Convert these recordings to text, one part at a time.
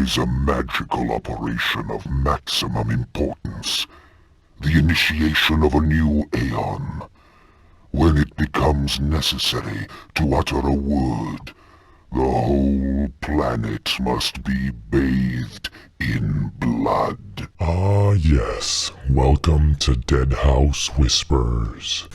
is a magical operation of maximum importance. The initiation of a new aeon. When it becomes necessary to utter a word, the whole planet must be bathed in blood. Ah, yes. Welcome to Deadhaus Whispers.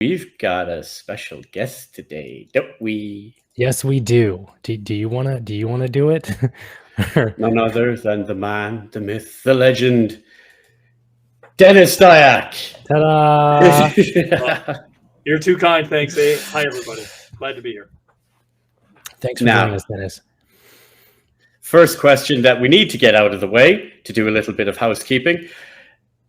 We've got a special guest today, don't we? Yes, we do. Do you wanna do it? None other than the man, the myth, the legend, Denis Dyack. Ta-da! You're too kind, thanks. Hey, hi everybody. Glad to be here. Thanks for Now. joining us, Dennis. First question that we need to get out of the way to do a little bit of housekeeping.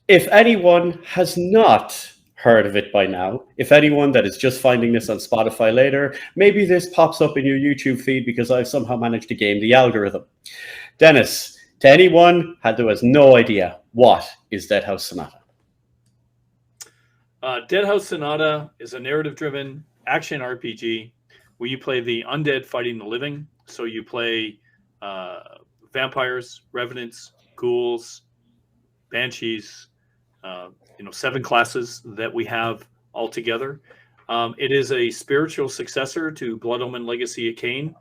If anyone has not heard of it by now, if anyone that is just finding this on Spotify later, maybe this pops up in your YouTube feed because I've somehow managed to game the algorithm. Dennis, to anyone who has no idea, what is Deadhaus Sonata? Deadhaus Sonata is a narrative-driven action RPG where you play the undead fighting the living. So you play vampires, revenants, ghouls, banshees, 7 classes that we have all together. It is a spiritual successor to Blood Omen Legacy of Cain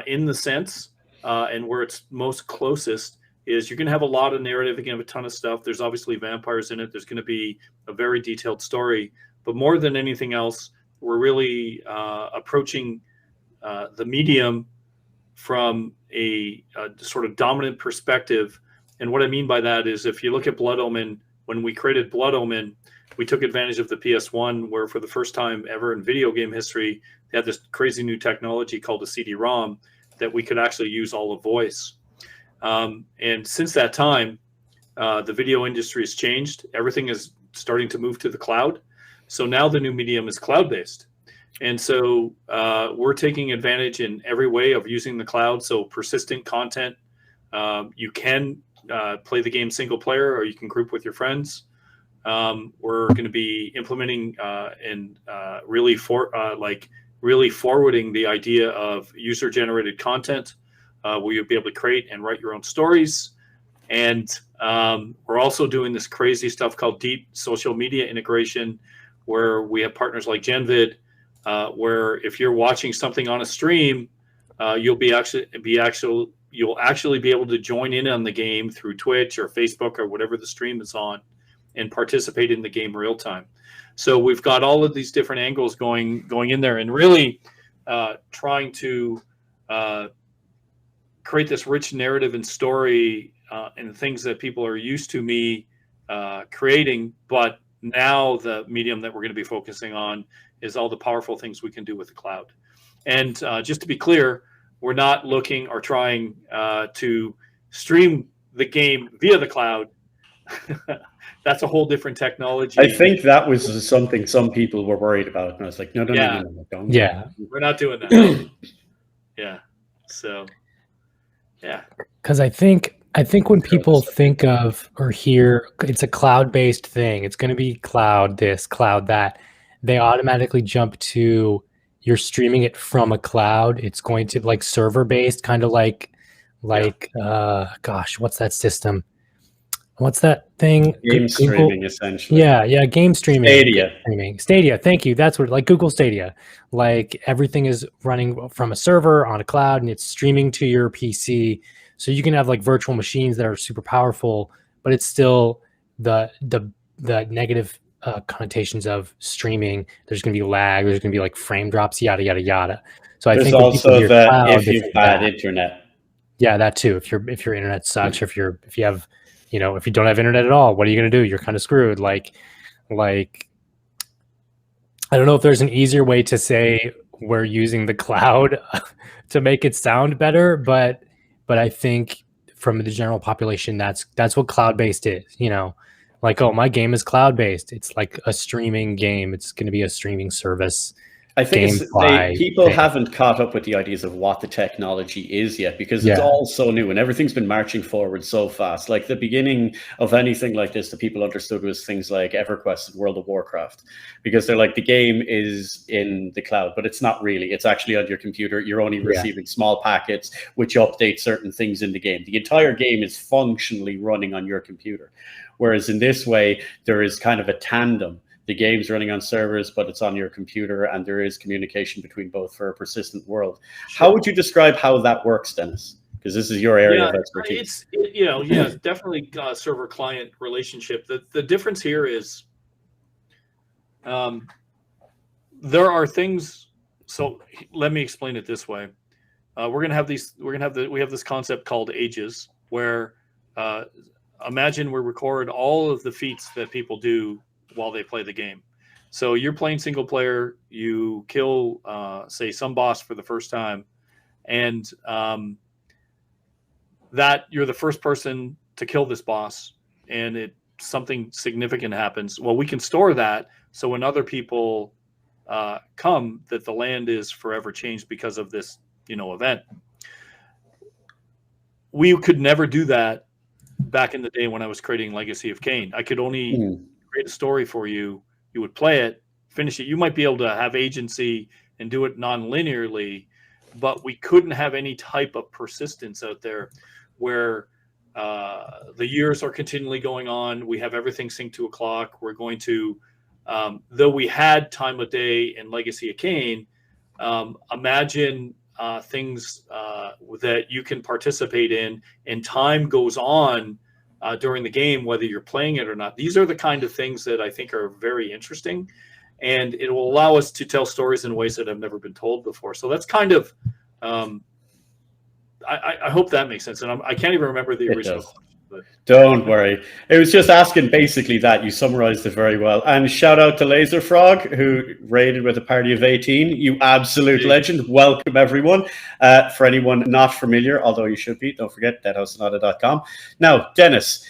in the sense, and where it's most closest is you're going to have a lot of narrative, you're going to have a ton of stuff. There's obviously vampires in it. There's going to be a very detailed story. But more than anything else, we're really approaching the medium from a sort of dominant perspective. And what I mean by that is if you look at Blood Omen, when we created Blood Omen, we took advantage of the PS1 where for the first time ever in video game history, they had this crazy new technology called a CD-ROM that we could actually use all of voice. And since that time, the video industry has changed. Everything is starting to move to the cloud. So now the new medium is cloud-based. And so we're taking advantage in every way of using the cloud. So persistent content, you can play the game single player or you can group with your friends. We're going to be implementing and really forwarding the idea of user-generated content where you'll be able to create and write your own stories. And we're also doing this crazy stuff called deep social media integration, where we have partners like GenVid, where if you're watching something on a stream, you'll actually be able to join in on the game through Twitch or Facebook or whatever the stream is on, and participate in the game real time. So we've got all of these different angles going in there, and really trying to create this rich narrative and story and things that people are used to me creating. But now the medium that we're going to be focusing on is all the powerful things we can do with the cloud. And just to be clear, we're not looking or trying to stream the game via the cloud. That's a whole different technology. I think that was something some people were worried about. And I was like, no, don't. Yeah. We're not doing that. Yeah. So, yeah. Because I think when people think of or hear it's a cloud-based thing, it's going to be cloud this, cloud that, they automatically jump to you're streaming it from a cloud. It's going to like server-based, kind of like gosh, what's that system? What's that thing? Game streaming, essentially. Yeah, game streaming. Stadia. Thank you. That's what, like Google Stadia. Like everything is running from a server on a cloud and it's streaming to your PC. So you can have like virtual machines that are super powerful, but it's still the negative connotations of streaming. There's going to be lag. There's going to be like frame drops, yada yada yada. So I think also if you've bad internet. Yeah, that too. If your internet sucks, or if you have, if you don't have internet at all, what are you going to do? You're kind of screwed. Like, I don't know if there's an easier way to say we're using the cloud to make it sound better, but I think from the general population, that's what cloud-based is. Like, oh, my game is cloud-based. It's like a streaming game. It's going to be a streaming service. I think it's GameFly people thing. haven't caught up with the ideas of what the technology is yet, because it's all so new and everything's been marching forward so fast. Like the beginning of anything like this that people understood was things like EverQuest and World of Warcraft, because they're like, the game is in the cloud, but it's not really. It's actually on your computer. You're only receiving small packets which update certain things in the game. The entire game is functionally running on your computer. Whereas in this way, there is kind of a tandem. The game's running on servers, but it's on your computer, and there is communication between both for a persistent world. How would you describe how that works, Dennis? Because this is your area of expertise. It's definitely server-client relationship. The difference here is there are things. So let me explain it this way. We have this concept called ages, where imagine we record all of the feats that people do while they play the game. So you're playing single player, you kill, say, some boss for the first time, and that you're the first person to kill this boss, and something significant happens. Well, we can store that, so when other people come, that the land is forever changed because of this, event. We could never do that back in the day when I was creating Legacy of Kain. I could only create a story for you. You would play it, finish it. You might be able to have agency and do it non-linearly, but we couldn't have any type of persistence out there where the years are continually going on. We have everything synced to a clock. We're going to, though we had time of day in Legacy of Kain, imagine things that you can participate in, and time goes on during the game, whether you're playing it or not. These are the kind of things that I think are very interesting, and it will allow us to tell stories in ways that have never been told before. So that's kind of, I hope that makes sense. And I can't even remember the original question. But don't worry. It was just asking basically that. You summarized it very well. And shout out to Laser Frog, who raided with a party of 18. You absolute legend. Welcome, everyone. For anyone not familiar, although you should be, don't forget, deadhausonata.com. Now, Dennis,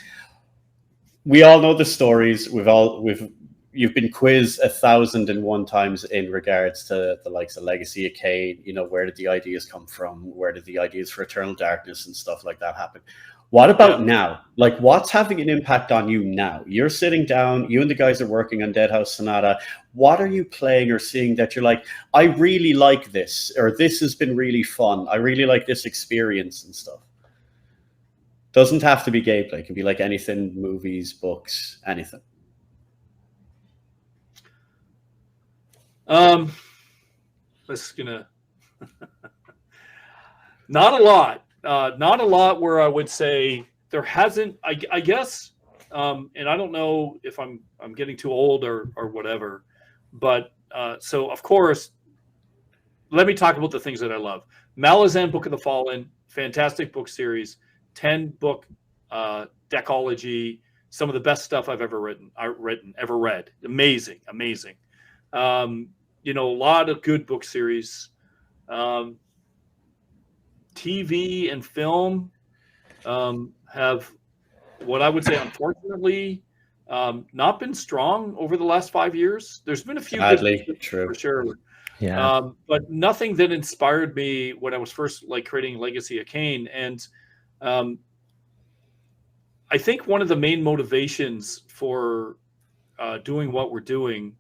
we all know the stories. You've been quizzed 1,001 times in regards to the likes of Legacy of Kain. Where did the ideas come from? Where did the ideas for Eternal Darkness and stuff like that happen? What about now? Like, what's having an impact on you now? You're sitting down, you and the guys are working on Deadhaus Sonata. What are you playing or seeing that you're like, I really like this, or this has been really fun. I really like this experience and stuff. Doesn't have to be gameplay. It can be like anything, movies, books, anything. This is gonna not a lot. Not a lot where I would say there hasn't, I guess, and I don't know if I'm getting too old or whatever, but so of course, let me talk about the things that I love. Malazan Book of the Fallen, fantastic book series, 10-book decology, some of the best stuff I've ever read. Amazing. A lot of good book series. TV and film have, what I would say, unfortunately, not been strong over the last 5 years. There's been a few good, true, for sure. Yeah. But nothing that inspired me when I was first creating Legacy of Kain. And I think one of the main motivations for doing what we're doing,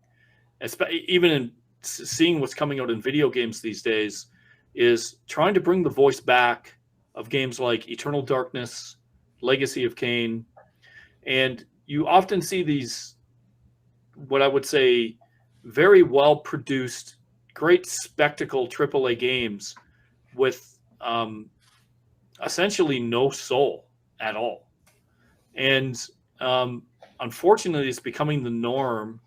even in seeing what's coming out in video games these days, is trying to bring the voice back of games like Eternal Darkness, Legacy of Kain. And you often see these, what I would say, very well produced, great spectacle AAA games with essentially no soul at all. And unfortunately, it's becoming the norm.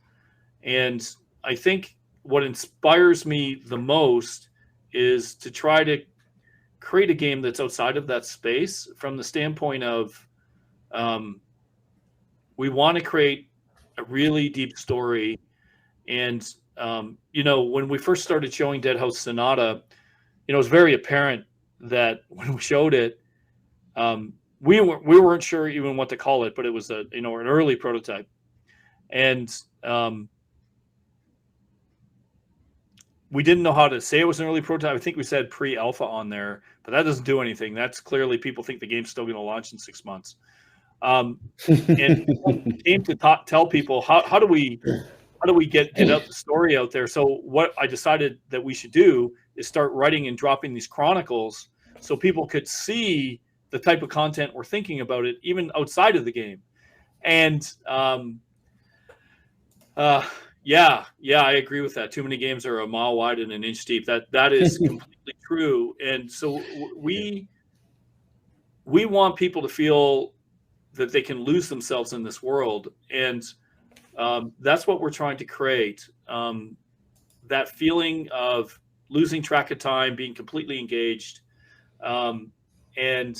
And I think what inspires me the most is to try to create a game that's outside of that space, from the standpoint of we want to create a really deep story. And when we first started showing Deadhaus Sonata, it was very apparent that when we showed it, we weren't sure even what to call it, but it was an early prototype. And we didn't know how to say it was an early prototype. I think we said pre-alpha on there, but that doesn't do anything. That's clearly people think the game's still going to launch in 6 months. And aim to tell people how do we get out the story out there. So what I decided that we should do is start writing and dropping these chronicles so people could see the type of content we're thinking about it, even outside of the game. And yeah, I agree with that. Too many games are a mile wide and an inch deep. That is completely true. And so we want people to feel that they can lose themselves in this world. And that's what we're trying to create. That feeling of losing track of time, being completely engaged. They're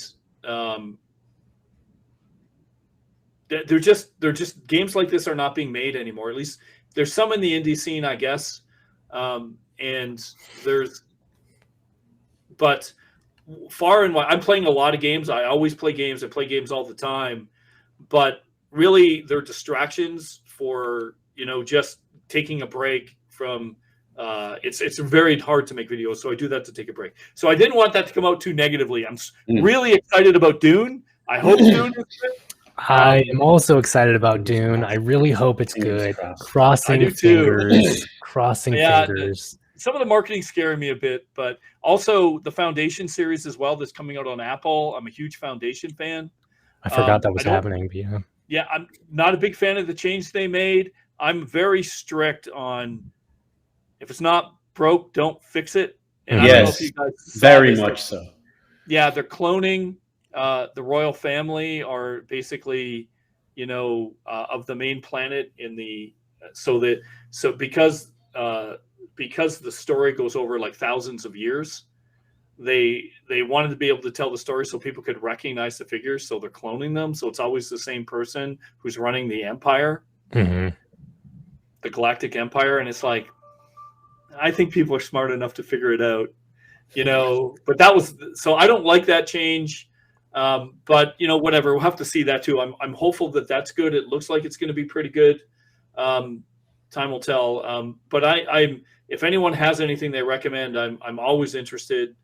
just games like this are not being made anymore. At least there's some in the indie scene, I guess. But far and wide, I'm playing a lot of games. I always play games. I play games all the time, but really they're distractions for, just taking a break from, it's very hard to make videos. So I do that to take a break. So I didn't want that to come out too negatively. I'm really excited about Dune. I hope Dune is good. I am also excited about Dune. I really hope it's good. Crossing fingers. Crossing fingers. Some of the marketing scaring me a bit, but also the Foundation series as well that's coming out on Apple. I'm a huge Foundation fan. I forgot that was happening. But yeah, I'm not a big fan of the change they made. I'm very strict on if it's not broke, don't fix it. And yes, I don't know if you guys saw very this. much so. Yeah, they're cloning. The royal family are basically, of the main planet in the because the story goes over like thousands of years, they wanted to be able to tell the story so people could recognize the figures. So they're cloning them. So it's always the same person who's running the empire, the Galactic Empire. And it's like, I think people are smart enough to figure it out, but so I don't like that change. But whatever, we'll have to see that too. I'm hopeful that that's good. It looks like it's going to be pretty good. Time will tell. But I'm if anyone has anything they recommend, I'm always interested.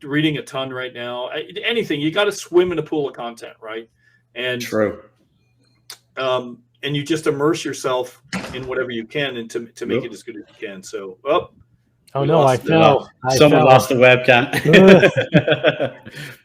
Reading a ton right now. Anything, you got to swim in a pool of content, right? And true. And you just immerse yourself in whatever you can, and to make it as good as you can. So, oh no, I fell. Someone lost the webcam.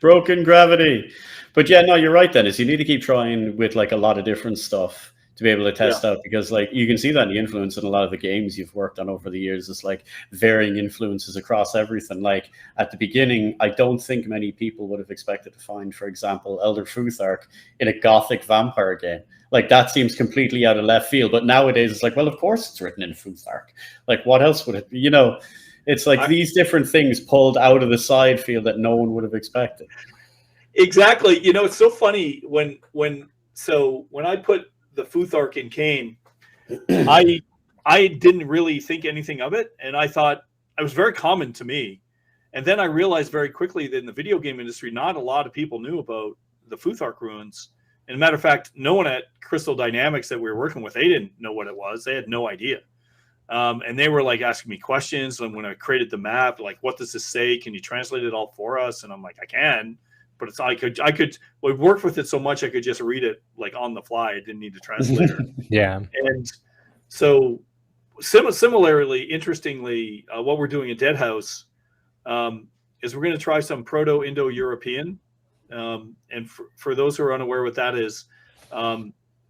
Broken gravity. But yeah, no, you're right, Dennis. You need to keep trying with like a lot of different stuff to be able to test out, because like you can see that in the influence in a lot of the games you've worked on over the years. It's like varying influences across everything. Like at the beginning, I don't think many people would have expected to find, for example, Elder Futhark in a gothic vampire game. Like that seems completely out of left field. But nowadays it's like, well, of course it's written in Futhark. Like what else would it be? It's like these different things pulled out of the side field that no one would have expected. Exactly. It's so funny when I put the Futhark in Kain, I didn't really think anything of it, and I thought it was very common to me. And then I realized very quickly that in the video game industry, not a lot of people knew about the Futhark runes. And as a matter of fact, no one at Crystal Dynamics that we were working with, they didn't know what it was. They had no idea. And they were like asking me questions. And when I created the map, like, what does this say? Can you translate it all for us? And I'm like, I can, but we worked with it so much I could just read it like on the fly. I didn't need a translator. Yeah. And so similarly, interestingly, what we're doing at Deadhaus is we're going to try some Proto-Indo-European. And for those who are unaware what that is,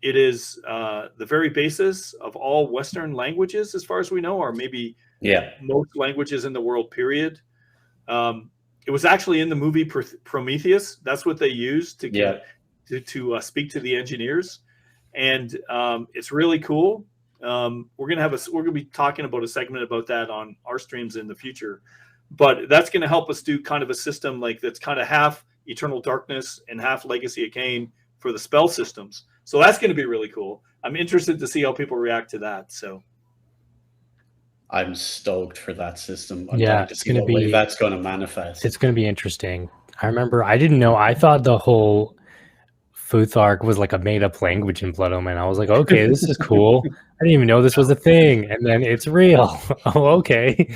it is the very basis of all Western languages, as far as we know, or maybe most languages in the world, period. It was actually in the movie Prometheus. That's what they used to get to speak to the engineers. And it's really cool. We're gonna be talking about a segment about that on our streams in the future. But that's going to help us do kind of a system like that's kind of half Eternal Darkness and half Legacy of Kain for the spell systems. So that's going to be really cool. I'm interested to see how people react to that. So I'm stoked for that system. It's going to be that's going to manifest. It's going to be interesting. I remember I didn't know. I thought the whole Futhark was like a made-up language in Blood Omen. I was like, okay, this is cool. I didn't even know this was a thing, and then it's real. Oh, okay.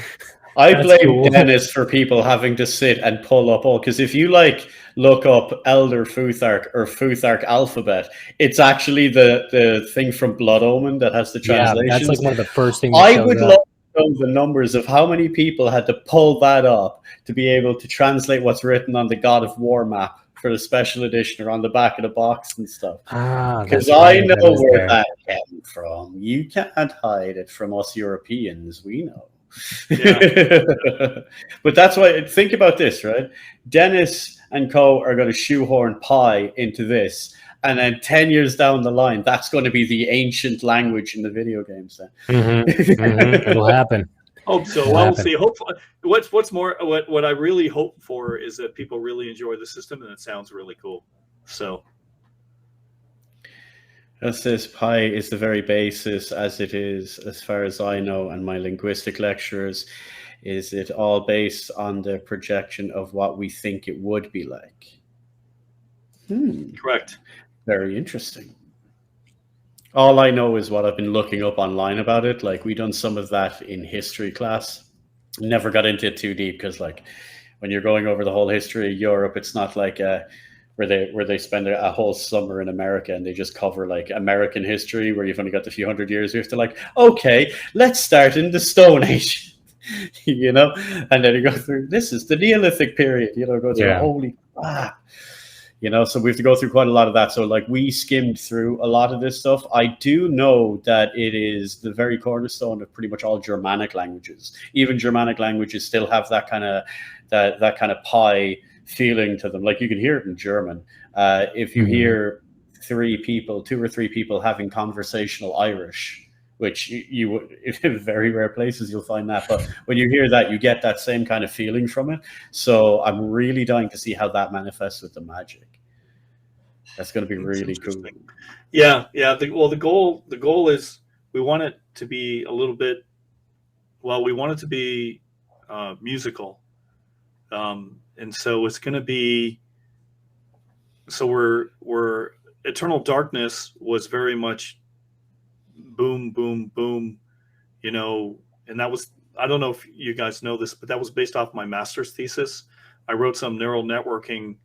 I That's blame cool. Dennis for people having to sit and pull up all, because if you like look up Elder Futhark or Futhark alphabet, it's actually the thing from Blood Omen that has the Yeah, translations. that's like one of the first things that I shows would up. love to know the numbers of how many people had to pull that up to be able to translate what's written on the God of War map for the special edition or on the back of the box and stuff. Because That's I right, know that is where there. that came from. You can't hide it from us Europeans. We know. Yeah. But that's why, think about this, right? Dennis and co are going to shoehorn pi into this, and then 10 years down the line, that's going to be the ancient language in the video games then. It'll happen. Hope so. It'll Well, we'll happen. see. Hopefully, what's more, what I really hope for is that people really enjoy the system and it sounds really cool. So That says pi is the very basis, as it is, as far as I know, and my linguistic lecturers, is it all based on the projection of what we think it would be like. correct. Very interesting. All I know is what I've been looking up online about it. Like, we done some of that in history class. Never got into it too deep because, like, when you're going over the whole history of Europe, it's not like where they spend a whole summer in America and they just cover like American history where you've only got a few hundred years. You have to like, okay, let's start in the Stone Age, you know, and then you go through. This is the Neolithic period, you know, go through. Yeah. Holy crap. You know, so we have to go through quite a lot of that. So, like, we skimmed through a lot of this stuff. I do know that it is the very cornerstone of pretty much all Germanic languages. Even Germanic languages still have that kind of that kind of pi feeling to them. Like, you can hear it in German. If you hear two or three people having conversational Irish, which you in very rare places you'll find that, but when you hear that, you get that same kind of feeling from it. So I'm really dying to see how that manifests with the magic. That's going to be really cool. Yeah. The goal is we want it to be a little bit. Well, we want it to be musical, and so it's going to be. So we're Eternal Darkness was very much boom, boom, boom, you know, and that was, I don't know if you guys know this, but that was based off my master's thesis. I wrote some neural networking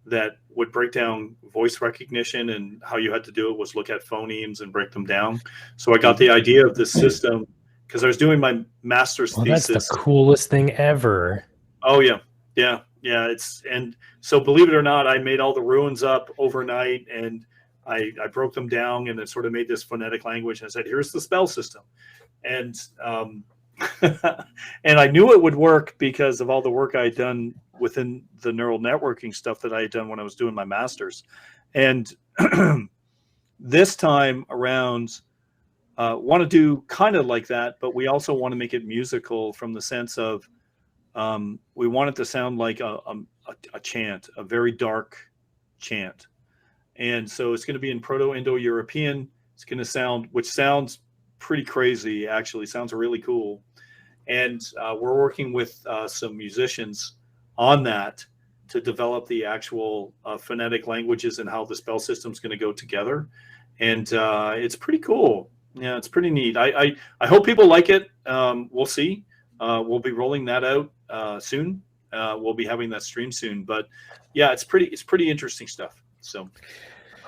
that would break down voice recognition, and how you had to do it was look at phonemes and break them down. So I got the idea of this system because I was doing my master's thesis. That's the coolest thing ever. Oh yeah. And so believe it or not, I made all the ruins up overnight, and I broke them down, and it sort of made this phonetic language. And I said, here's the spell system. And and I knew it would work because of all the work I had done within the neural networking stuff that I had done when I was doing my master's. And this time around, want to do kind of like that, but we also want to make it musical from the sense of we want it to sound like a chant, a very dark chant. And so it's going to be in Proto-Indo-European. It's going to sound, which sounds pretty crazy, actually. Sounds really cool. And we're working with some musicians on that to develop the actual phonetic languages and how the spell system is going to go together. And it's pretty cool. Yeah, it's pretty neat. I hope people like it. We'll see. We'll be rolling that out soon. We'll be having that stream soon. But yeah, it's pretty interesting stuff. So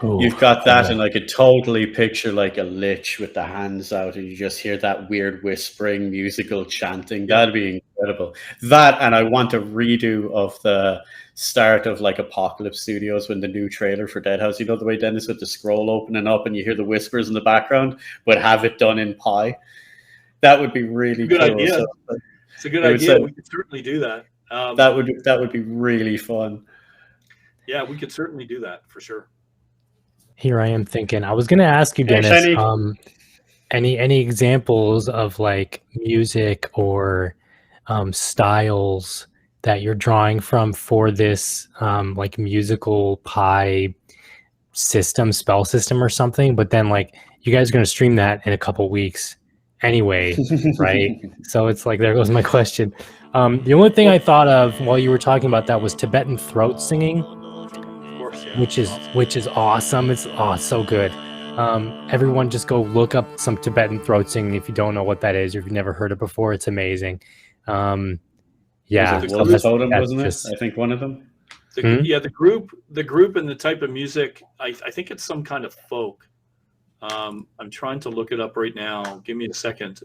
you've got that, and I could totally picture like a lich with the hands out, and you just hear that weird whispering, musical chanting. That'd be incredible. That, and I want a redo of the start of like Apocalypse Studios when the new trailer for Deadhaus. You know the way Dennis with the scroll opening up, and you hear the whispers in the background, but have it done in pi. That would be really good cool. idea. So, it's a good idea. We could certainly do that. That would be really fun. Yeah, we could certainly do that for sure. Here I am thinking. I was going to ask you, Dennis, any examples of like music or styles that you're drawing from for this like musical pi system, spell system or something? But then like you guys are going to stream that in a couple weeks anyway, right? So it's like, there goes my question. The only thing I thought of while you were talking about that was Tibetan throat singing. Of course, yeah. which is awesome. It's so good. Everyone just go look up some Tibetan throat singing if you don't know what that is, or if you've never heard it before. It's amazing. Yeah, Was it so Wolf that's Totem, wasn't just it? I think one of them. Yeah, the group and the type of music, I think it's some kind of folk. I'm trying to look it up right now. Give me a second.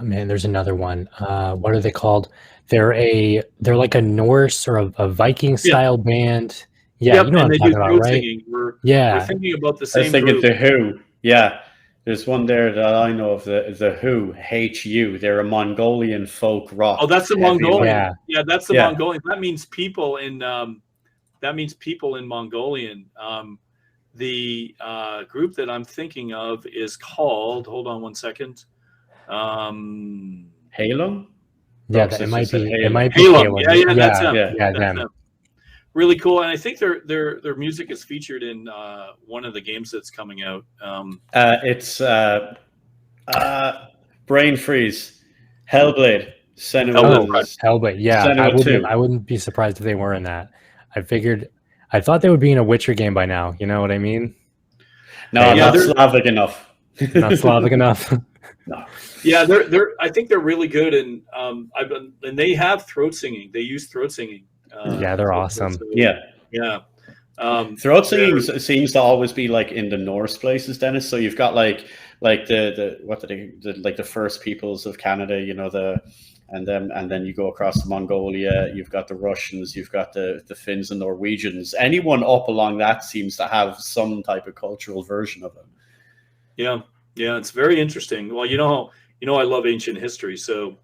man, there's another one. What are they called? They're like a Norse or a Viking style band. Yeah, Yep, you know what and I'm they do talking about, throat right? singing. We're Yeah, thinking about the I was same thinking group. The Who. Yeah, there's one there that I know of. The Who, HU. They're a Mongolian folk rock. Oh, that's the heavy Mongolian. metal. Yeah, that's the Yeah. Mongolian. That means people in Mongolian. The group that I'm thinking of is called. Hold on one second. Halo. yeah. Brooks It has might just said be. It Halo. might be Halo. Halo. Yeah, that's them. Yeah. Yeah, That's them. them. Really cool, and I think their music is featured in one of the games that's coming out. It's Brain Freeze, Hellblade, Senua. Hellblade. Yeah, Senua 2. I wouldn't be surprised if they were in that. I thought they would be in a Witcher game by now. You know what I mean? No, Yeah, not they're- Slavic enough. Not Slavic enough. No. Yeah, they're. I think they're really good, and and they have throat singing. They use throat singing. Yeah, they're awesome. Yeah. Yeah. Throat singing seems to always be like in the Norse places, Dennis. So you've got like the first peoples of Canada, you know, and then you go across to Mongolia. You've got the Russians, you've got the Finns and Norwegians. Anyone up along that seems to have some type of cultural version of it. Yeah, it's very interesting. Well, you know, I love ancient history, so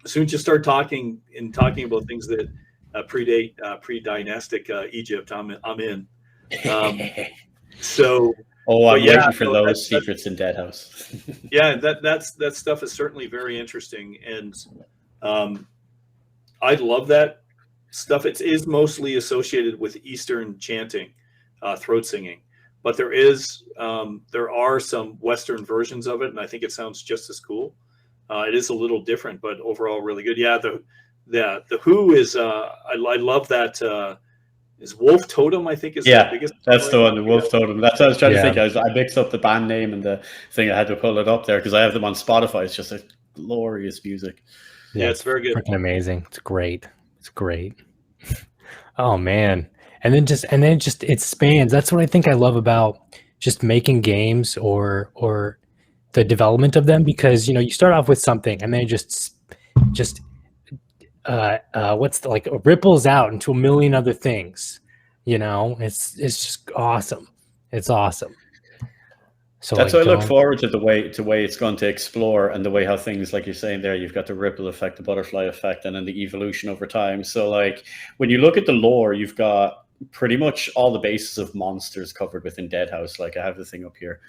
as soon as you start talking about things that predate pre-dynastic Egypt, I'm in. So, I'm yeah, waiting for no, those secrets in Deadhaus. yeah, that stuff is certainly very interesting, and I love that stuff. It is mostly associated with Eastern chanting, throat singing, but there are some Western versions of it, and I think it sounds just as cool. It is a little different, but overall really good. Yeah, the Who is I love that. Is Wolf Totem, I think, is the biggest. That's the one, the Wolf Totem. That's what I was trying to think. I mixed up the band name and the thing. I had to pull it up there because I have them on Spotify. It's just a glorious music. Yeah, it's very good. Freaking amazing. It's great. Oh man. And then just it spans. That's what I think I love about just making games or the development of them, because you start off with something and then it just ripples out into a million other things. It's just awesome. It's awesome. So that's why I look forward to the way it's going to explore, and the way how things, like you're saying there, you've got the ripple effect, the butterfly effect, and then the evolution over time. So like when you look at the lore, you've got pretty much all the bases of monsters covered within Deadhaus. Like I have the thing up here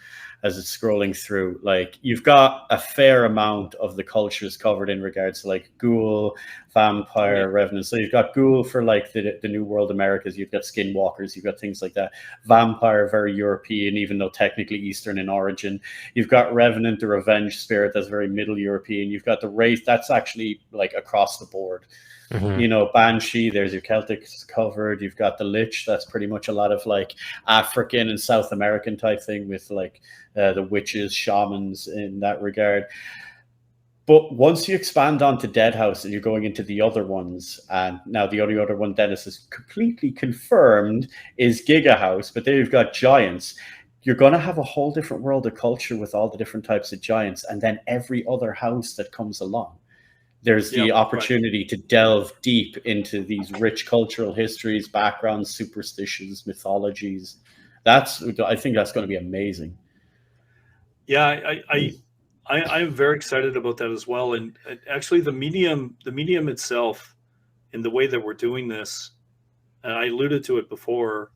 as it's scrolling through. Like you've got a fair amount of the cultures covered in regards to like ghoul, vampire, revenant. So you've got ghoul for like the New World Americas. You've got skinwalkers. You've got things like that. Vampire, very European, even though technically Eastern in origin. You've got revenant, the revenge spirit. That's very Middle European. You've got the wraith. That's actually like across the board. Mm-hmm. Banshee, there's your Celtic covered. You've got the Lich, that's pretty much a lot of like African and South American type thing with like the witches, shamans in that regard. But once you expand onto Deadhaus and you're going into the other ones, and now the only other one Dennis is completely confirmed is Giga House, but there you've got giants. You're going to have a whole different world of culture with all the different types of giants, and then every other house that comes along. There's the opportunity to delve deep into these rich cultural histories, backgrounds, superstitions, mythologies. I think that's going to be amazing. Yeah, I'm very excited about that as well. And actually, the medium itself, and the way that we're doing this, and I alluded to it before,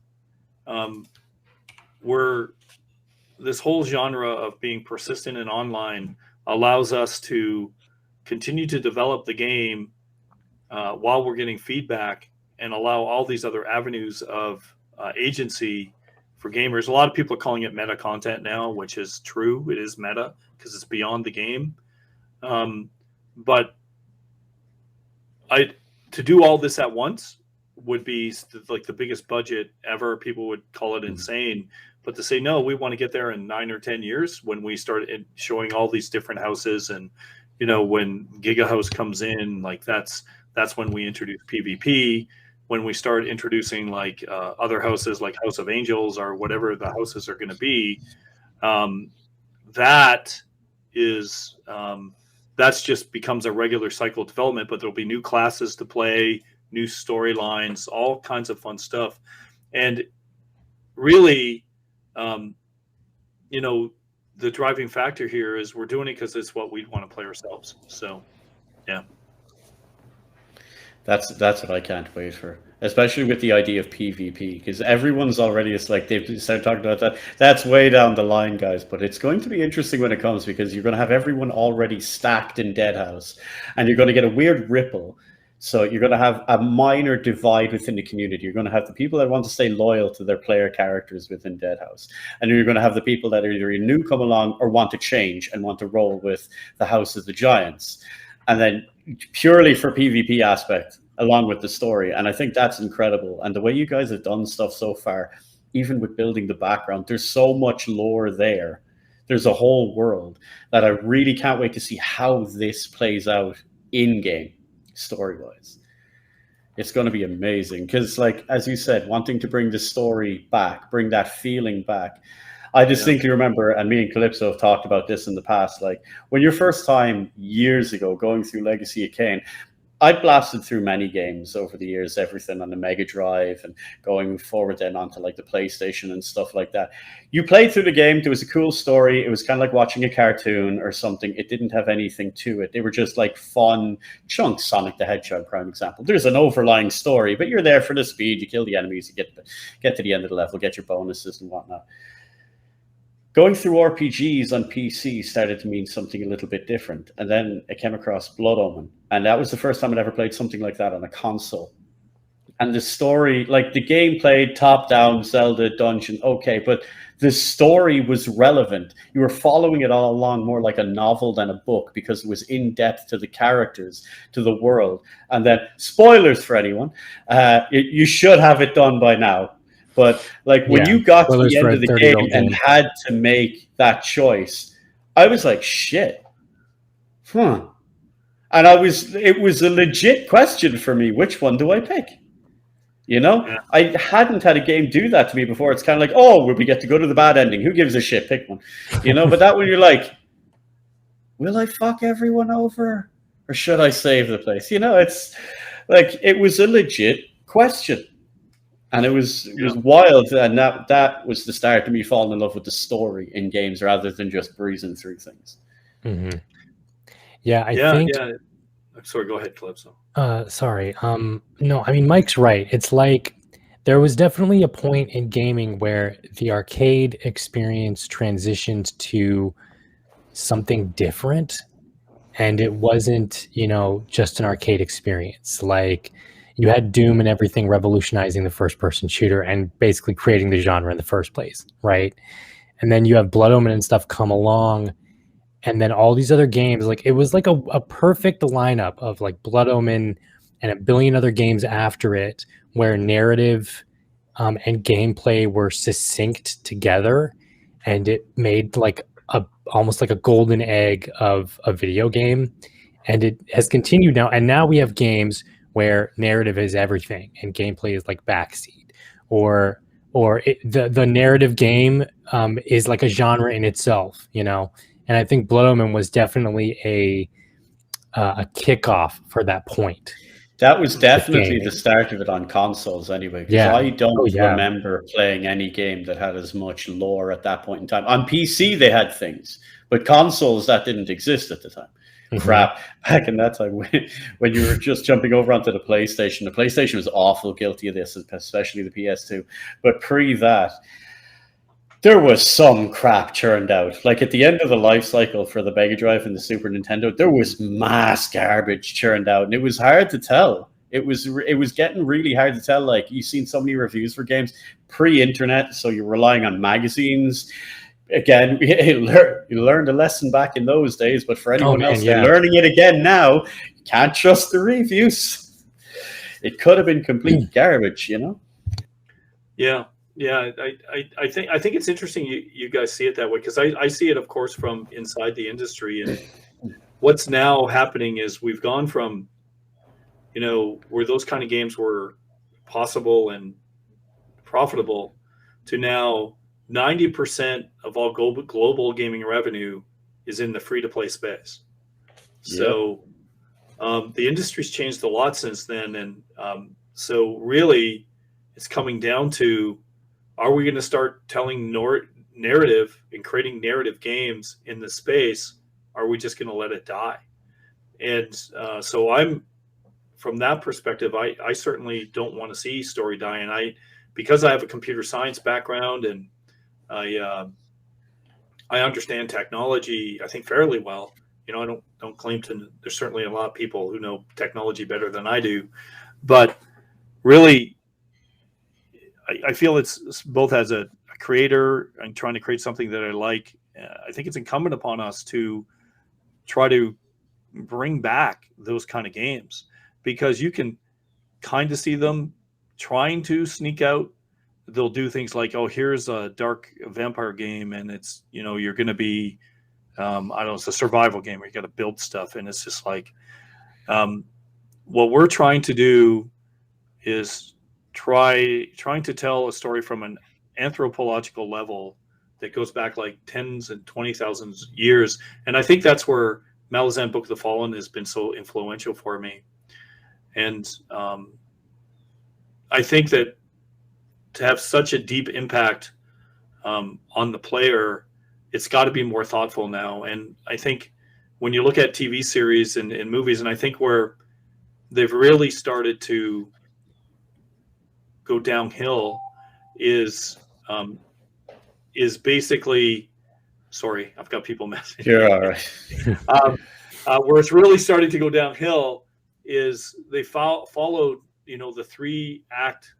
this whole genre of being persistent and online allows us to continue to develop the game while we're getting feedback, and allow all these other avenues of agency for gamers. A lot of people are calling it meta content now, which is true. It is meta because it's beyond the game. But to do all this at once would be like the biggest budget ever. People would call it insane, but to say no, we want to get there in 9 or 10 years when we start showing all these different houses, and when Giga House comes in, like that's when we introduce PvP. When we start introducing like other houses like House of Angels or whatever the houses are going to be, that is that's just becomes a regular cycle of development. But there'll be new classes to play, new storylines, all kinds of fun stuff. And really, the driving factor here is we're doing it because it's what we want to play ourselves. So, yeah. That's what I can't wait for, especially with the idea of PvP, because everyone's already, it's like they've started talking about that. That's way down the line, guys, but it's going to be interesting when it comes, because you're going to have everyone already stacked in Deadhaus, and you're going to get a weird ripple. So you're going to have a minor divide within the community. You're going to have the people that want to stay loyal to their player characters within Deadhaus, and you're going to have the people that are either new, come along, or want to change and want to roll with the House of the Giants. And then purely for PvP aspect, along with the story. And I think that's incredible. And the way you guys have done stuff so far, even with building the background, there's so much lore there. There's a whole world that I really can't wait to see how this plays out in-game, story-wise. It's going to be amazing. Because, like, as you said, wanting to bring the story back, bring that feeling back. I distinctly remember, and me and Calypso have talked about this in the past, like when your first time years ago going through Legacy of Kain, I blasted through many games over the years, everything on the Mega Drive and going forward then onto like the PlayStation and stuff like that. You played through the game, there was a cool story, it was kind of like watching a cartoon or something. It didn't have anything to it. They were just like fun chunks. Sonic the Hedgehog, prime example. There's an overlying story, but you're there for the speed, you kill the enemies, you get to the end of the level, get your bonuses and whatnot. Going through RPGs on PC started to mean something a little bit different. And then I came across Blood Omen. And that was the first time I'd ever played something like that on a console. And the story, like the gameplay, top-down, Zelda, dungeon, okay, but the story was relevant. You were following it all along more like a novel than a book, because it was in-depth to the characters, to the world. And then, spoilers for anyone, you should have it done by now. But like when you got to the end of the game and had to make that choice, I was like, shit. And it was a legit question for me. Which one do I pick? I hadn't had a game do that to me before. It's kind of like, oh, we get to go to the bad ending. Who gives a shit? Pick one. But that when you're like, will I fuck everyone over? Or should I save the place? It's like, it was a legit question. And it was wild, and that was the start of me falling in love with the story in games rather than just breezing through things. Mm-hmm. Yeah, I think. Yeah. Sorry, go ahead, Calypso. Sorry. No, I mean Mike's right. It's like there was definitely a point in gaming where the arcade experience transitioned to something different, and it wasn't, just an arcade experience. Like, you had Doom and everything revolutionizing the first-person shooter and basically creating the genre in the first place, right? And then you have Blood Omen and stuff come along, and then all these other games, like it was like a perfect lineup of like Blood Omen and a billion other games after it, where narrative and gameplay were succinct together, and it made like almost like a golden egg of a video game. And it has continued now, and now we have games where narrative is everything and gameplay is like backseat, or the narrative game is like a genre in itself, And I think Blood Omen was definitely a kickoff for that point. That was definitely the start of it on consoles anyway, because I don't remember playing any game that had as much lore at that point in time. On PC they had things, but consoles, that didn't exist at the time. Crap, back in that time when you were just jumping over onto the PlayStation was awful guilty of this, especially the PS2. But pre that, there was some crap churned out. Like at the end of the life cycle for the Mega Drive and the Super Nintendo, there was mass garbage churned out, and it was hard to tell. It was getting really hard to tell. Like, you've seen so many reviews for games pre-internet, so you're relying on magazines. Again, you learned a lesson back in those days, but for anyone else learning it again now, you can't trust the reviews. it could have been complete garbage, you know? Yeah. I think it's interesting you guys see it that way, because I see it, of course, from inside the industry. And what's now happening is we've gone from, where those kind of games were possible and profitable to now 90% of all global gaming revenue is in the free-to-play space. So the industry's changed a lot since then. And so really it's coming down to, are we going to start telling narrative and creating narrative games in the space? Are we just going to let it die? And so from that perspective, I certainly don't want to see story die. And because I have a computer science background and I understand technology, I think, fairly well. I don't claim to. There's certainly a lot of people who know technology better than I do, but really, I feel it's both as a creator and trying to create something that I like. I think it's incumbent upon us to try to bring back those kind of games, because you can kind of see them trying to sneak out. They'll do things like, oh, here's a dark vampire game, and it's, you're going to be, I don't know, it's a survival game where you got to build stuff. And it's just like, what we're trying to do is trying to tell a story from an anthropological level that goes back like tens and 20,000 years. And I think that's where Malazan Book of the Fallen has been so influential for me. And I think that to have such a deep impact on the player, it's got to be more thoughtful now. And I think when you look at TV series and movies, and I think where they've really started to go downhill is basically, sorry, I've got people messaging. You're all right. Where it's really starting to go downhill is they followed, the 3-act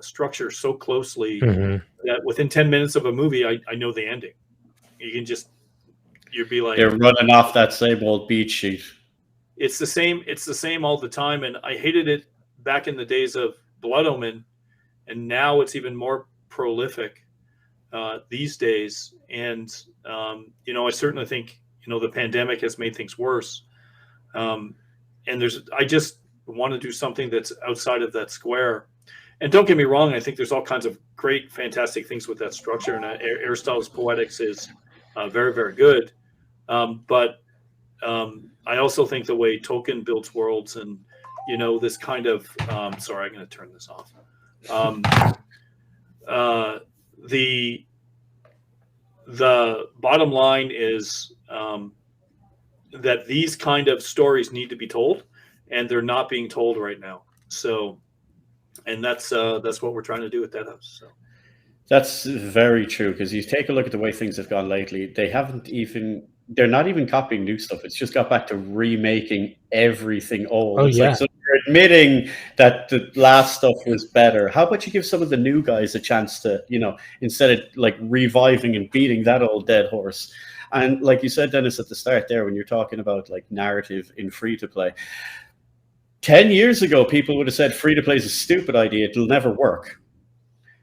structure so closely that within 10 minutes of a movie, I know the ending. You'd be like, they're running off that same old beat sheet. It's the same all the time. And I hated it back in the days of Blood Omen, and now it's even more prolific these days. And I certainly think the pandemic has made things worse. And I just want to do something that's outside of that square. And don't get me wrong, I think there's all kinds of great, fantastic things with that structure, and Aristotle's Poetics is very, very good. But I also think the way Tolkien builds worlds and this kind of sorry, I'm going to turn this off. The bottom line is that these kind of stories need to be told, and they're not being told right now. So, and that's what we're trying to do at Deadhaus. So. That's very true, because you take a look at the way things have gone lately. They're not even copying new stuff. It's just got back to remaking everything old. Oh, it's yeah. like, so you're admitting that the last stuff was better. How about you give some of the new guys a chance to, instead of like reviving and beating that old dead horse. And like you said, Dennis, at the start there, when you're talking about like narrative in free to play, 10 years ago, people would have said free to play is a stupid idea. It'll never work.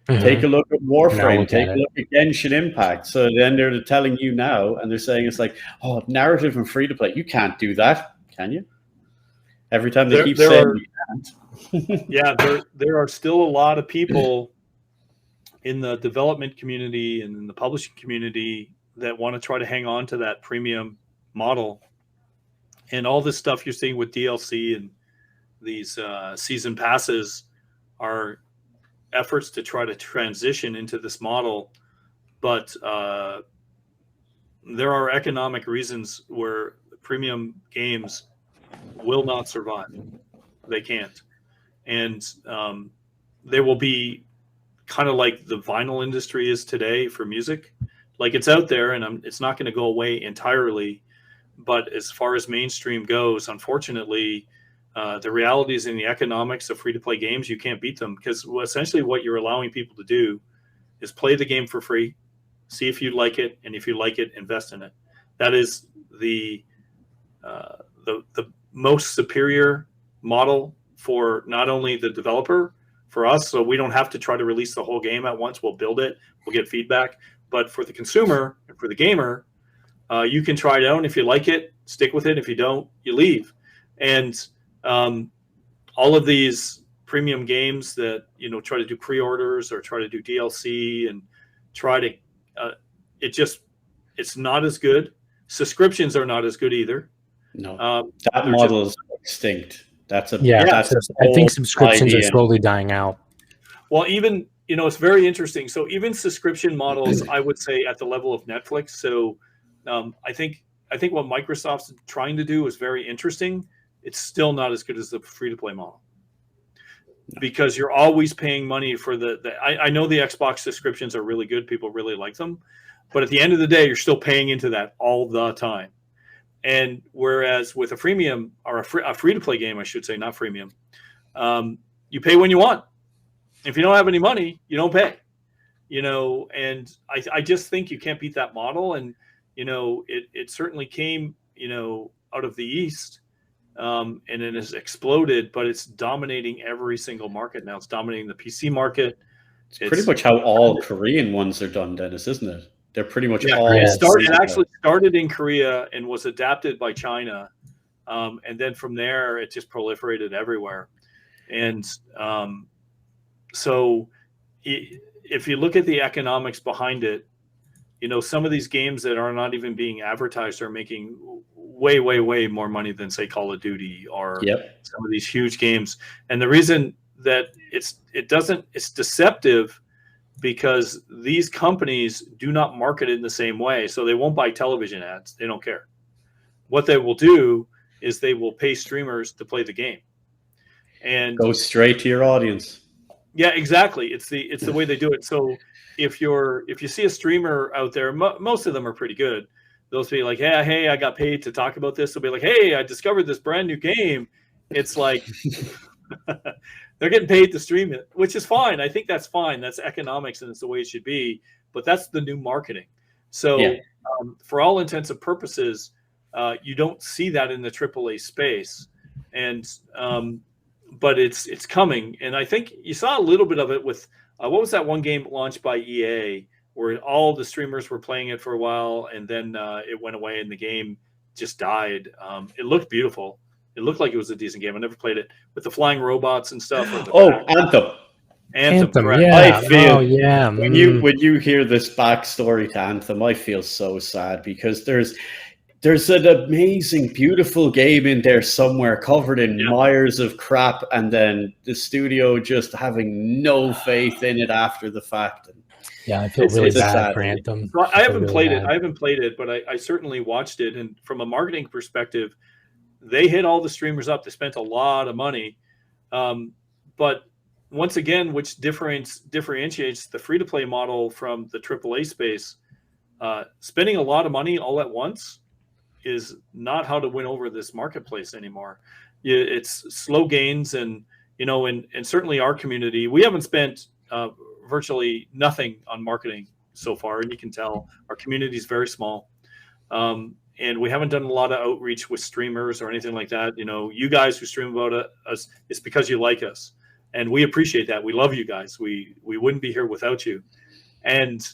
Take a look at Warframe. Take a look at Genshin Impact. So then they're telling you now, and they're saying it's like, oh, narrative and free to play. You can't do that, can you? Every time they keep saying you can't. Yeah, there are still a lot of people in the development community and in the publishing community that want to try to hang on to that premium model. And all this stuff you're seeing with DLC and these season passes are efforts to try to transition into this model, but there are economic reasons where premium games will not survive. They can't. And they will be kind of like the vinyl industry is today for music. Like, it's out there and it's not going to go away entirely. But as far as mainstream goes, unfortunately, the realities and the economics of free-to-play games, you can't beat them, because essentially what you're allowing people to do is play the game for free, see if you like it, and if you like it, invest in it. That is the most superior model for not only the developer, for us, so we don't have to try to release the whole game at once. We'll build it, we'll get feedback. But for the consumer and for the gamer, you can try it out. And if you like it, stick with it. If you don't, you leave. And all of these premium games that, you know, try to do pre-orders or try to do DLC and try to, it's not as good. Subscriptions are not as good either. No, that model is extinct. That's a I think subscriptions are slowly dying out. Well, even, you know, it's very interesting. So even subscription models, I would say at the level of Netflix. So I think what Microsoft's trying to do is very interesting. It's still not as good as the free-to-play model, because you're always paying money for I know the Xbox subscriptions are really good. People really like them. But at the end of the day, you're still paying into that all the time. And whereas with a freemium or a free-to-play game, I should say, not freemium, you pay when you want. If you don't have any money, you don't pay. You know, and I just think you can't beat that model. And, you know, it certainly came, you know, out of the East, and it has exploded, but it's dominating every single market now. It's dominating the PC market. It's pretty much how all Korean ones are done, Dennis, isn't it? They're pretty much all. It actually started in Korea and was adapted by China, and then from there it just proliferated everywhere. And so, if you look at the economics behind it, you know, some of these games that are not even being advertised are making way, way, way more money than, say, Call of Duty or some of these huge games. And the reason that it's deceptive, because these companies do not market it in the same way. So they won't buy television ads. They don't care. What they will do is they will pay streamers to play the game and go straight to your audience. Yeah, exactly. It's the way they do it. So if you see a streamer out there, most of them are pretty good. They'll be like, hey, I got paid to talk about this. They'll be like, hey, I discovered this brand new game. It's like they're getting paid to stream it, which is fine. I think that's fine. That's economics, and it's the way it should be. But that's the new marketing. So for all intents and purposes, you don't see that in the AAA space, and but it's coming. And I think you saw a little bit of it with what was that one game launched by EA where all the streamers were playing it for a while, and then it went away and the game just died. It looked beautiful. It looked like it was a decent game. I never played it with the flying robots and stuff. Anthem. Anthem, yeah. I feel when you hear this backstory to Anthem, I feel so sad, because there's an amazing, beautiful game in there somewhere covered in mires of crap, and then the studio just having no faith in it after the fact. Yeah, I feel really bad for Anthem. So I haven't played it. I haven't played it, but I certainly watched it. And from a marketing perspective, they hit all the streamers up. They spent a lot of money. But once again, which differentiates the free-to-play model from the AAA space, spending a lot of money all at once is not how to win over this marketplace anymore. It's slow gains, and you know, and certainly our community, we haven't spent virtually nothing on marketing so far, and you can tell our community is very small, and we haven't done a lot of outreach with streamers or anything like that. You know, you guys who stream about us, it's because you like us, and we appreciate that. We love you guys. We wouldn't be here without you, and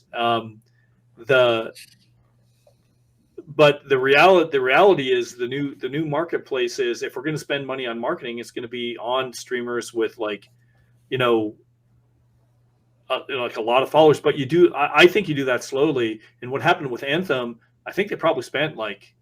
But the reality is the new marketplace is, if we're going to spend money on marketing, it's going to be on streamers with, like, you know, like a lot of followers. But I think you do that slowly. And what happened with Anthem, I think they probably spent like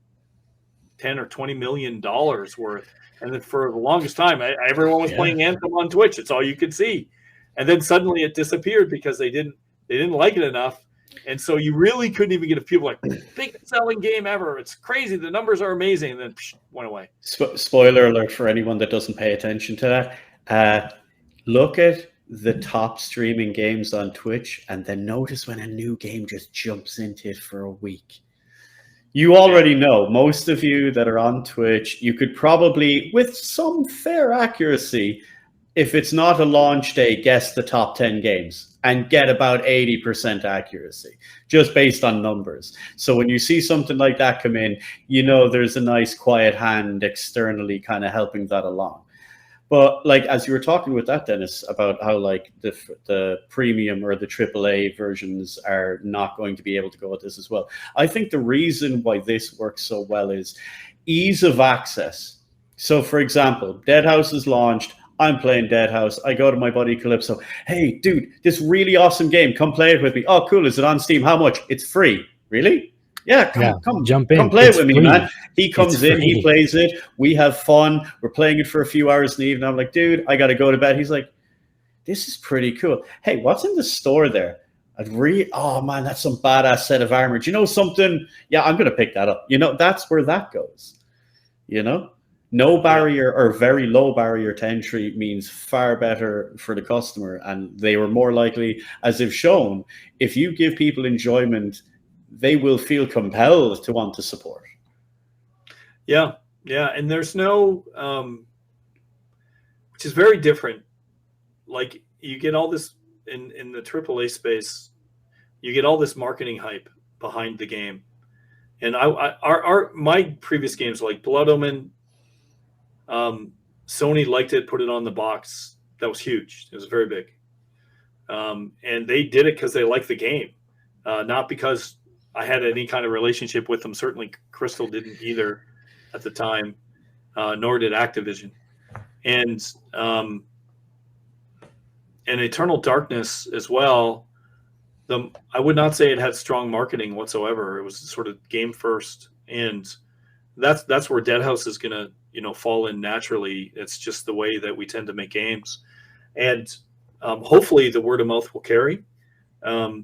$10 or $20 million worth. And then for the longest time, everyone was playing Anthem on Twitch. It's all you could see. And then suddenly it disappeared because they didn't like it enough. And so you really couldn't even get people like, biggest selling game ever. It's crazy. The numbers are amazing. And then went away. Spoiler alert for anyone that doesn't pay attention to that. Look at the top streaming games on Twitch, and then notice when a new game just jumps into it for a week. You already know, most of you that are on Twitch, you could probably, with some fair accuracy, if it's not a launch day, guess the top 10 games and get about 80% accuracy, just based on numbers. So when you see something like that come in, you know there's a nice quiet hand externally kind of helping that along. But like as you were talking with that, Dennis, about how like the premium or the AAA versions are not going to be able to go with this as well. I think the reason why this works so well is ease of access. So, for example, Deadhaus is launched. I'm playing Deadhaus. I go to my buddy Calypso. Hey, dude, this really awesome game. Come play it with me. Oh, cool. Is it on Steam? How much? It's free. Really? Yeah, come jump in. Come play It's it with free. me, man. He comes in, he free. plays it. We have fun. We're playing it for a few hours in the evening. I'm like, dude, I got to go to bed. He's like, this is pretty cool. Hey, what's in the store there? Oh man, that's some badass set of armor. Do you know something? Yeah, I'm going to pick that up. You know, that's where that goes. You know, no barrier or very low barrier to entry means far better for the customer. And they were more likely, as they've shown, if you give people enjoyment, they will feel compelled to want to support. Yeah. And there's no, which is very different. Like you get all this in the AAA space, you get all this marketing hype behind the game. And my previous games like Blood Omen, Sony liked it, put it on the box. That was huge. It was very big. And they did it because they liked the game, not because I had any kind of relationship with them. Certainly Crystal didn't either at the time, nor did Activision. And Eternal Darkness as well. I would not say it had strong marketing whatsoever. It was sort of game first, and that's where Deadhaus is going to fall in naturally. It's just the way that we tend to make games, and hopefully the word of mouth will carry. I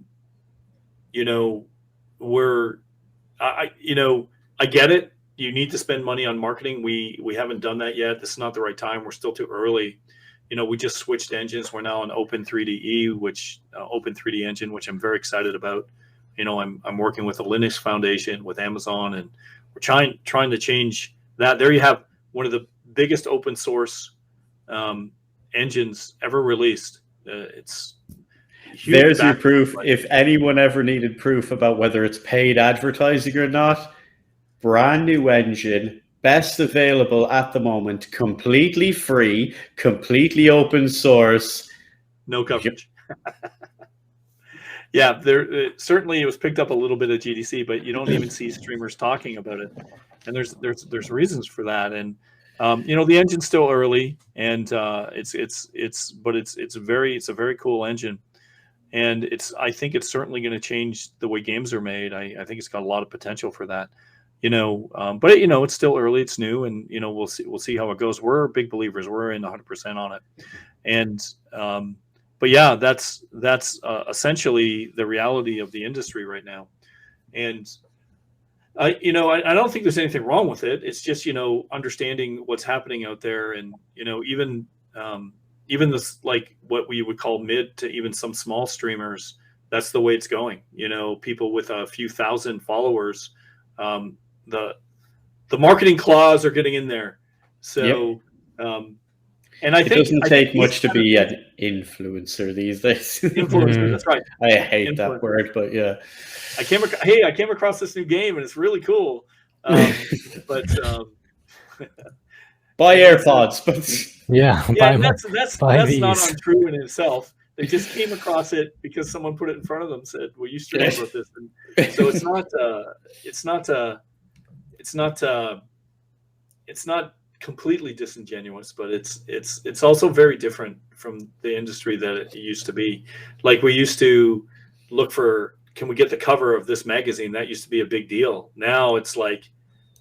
get it. You need to spend money on marketing. We haven't done that yet. This is not the right time. We're still too early. We just switched engines. We're now on Open 3D Open 3D engine, which I'm very excited about. I'm working with the Linux Foundation with Amazon, and we're trying to change that. There you have one of the biggest open source engines ever released. It's huge. There's your proof. If anyone ever needed proof about whether it's paid advertising or not, brand new engine. Best available at the moment, completely free, completely open source. No coverage. Yeah, certainly it was picked up a little bit at GDC, but you don't even see streamers talking about it. And there's reasons for that. And the engine's still early, and it's a very cool engine. And I think it's certainly going to change the way games are made. I think it's got a lot of potential for that. But it's still early, it's new, and we'll see how it goes. We're big believers. We're in 100% on it, and but yeah, that's essentially the reality of the industry right now. And I don't think there's anything wrong with it. It's just understanding what's happening out there, and even this, like what we would call mid to even some small streamers. That's the way it's going. People with a few thousand followers. The marketing claws are getting in there. So, yep. And I think it doesn't take much to be an influencer these days. Influencer, that's right. I hate that word, but yeah. I came across this new game and it's really cool. But buy AirPods, but that's not untrue in itself. They just came across it because someone put it in front of them, said, "Will you stream about this?" And so it's not completely disingenuous, but it's also very different from the industry that it used to be. Like we used to look for, can we get the cover of this magazine? That used to be a big deal. Now it's like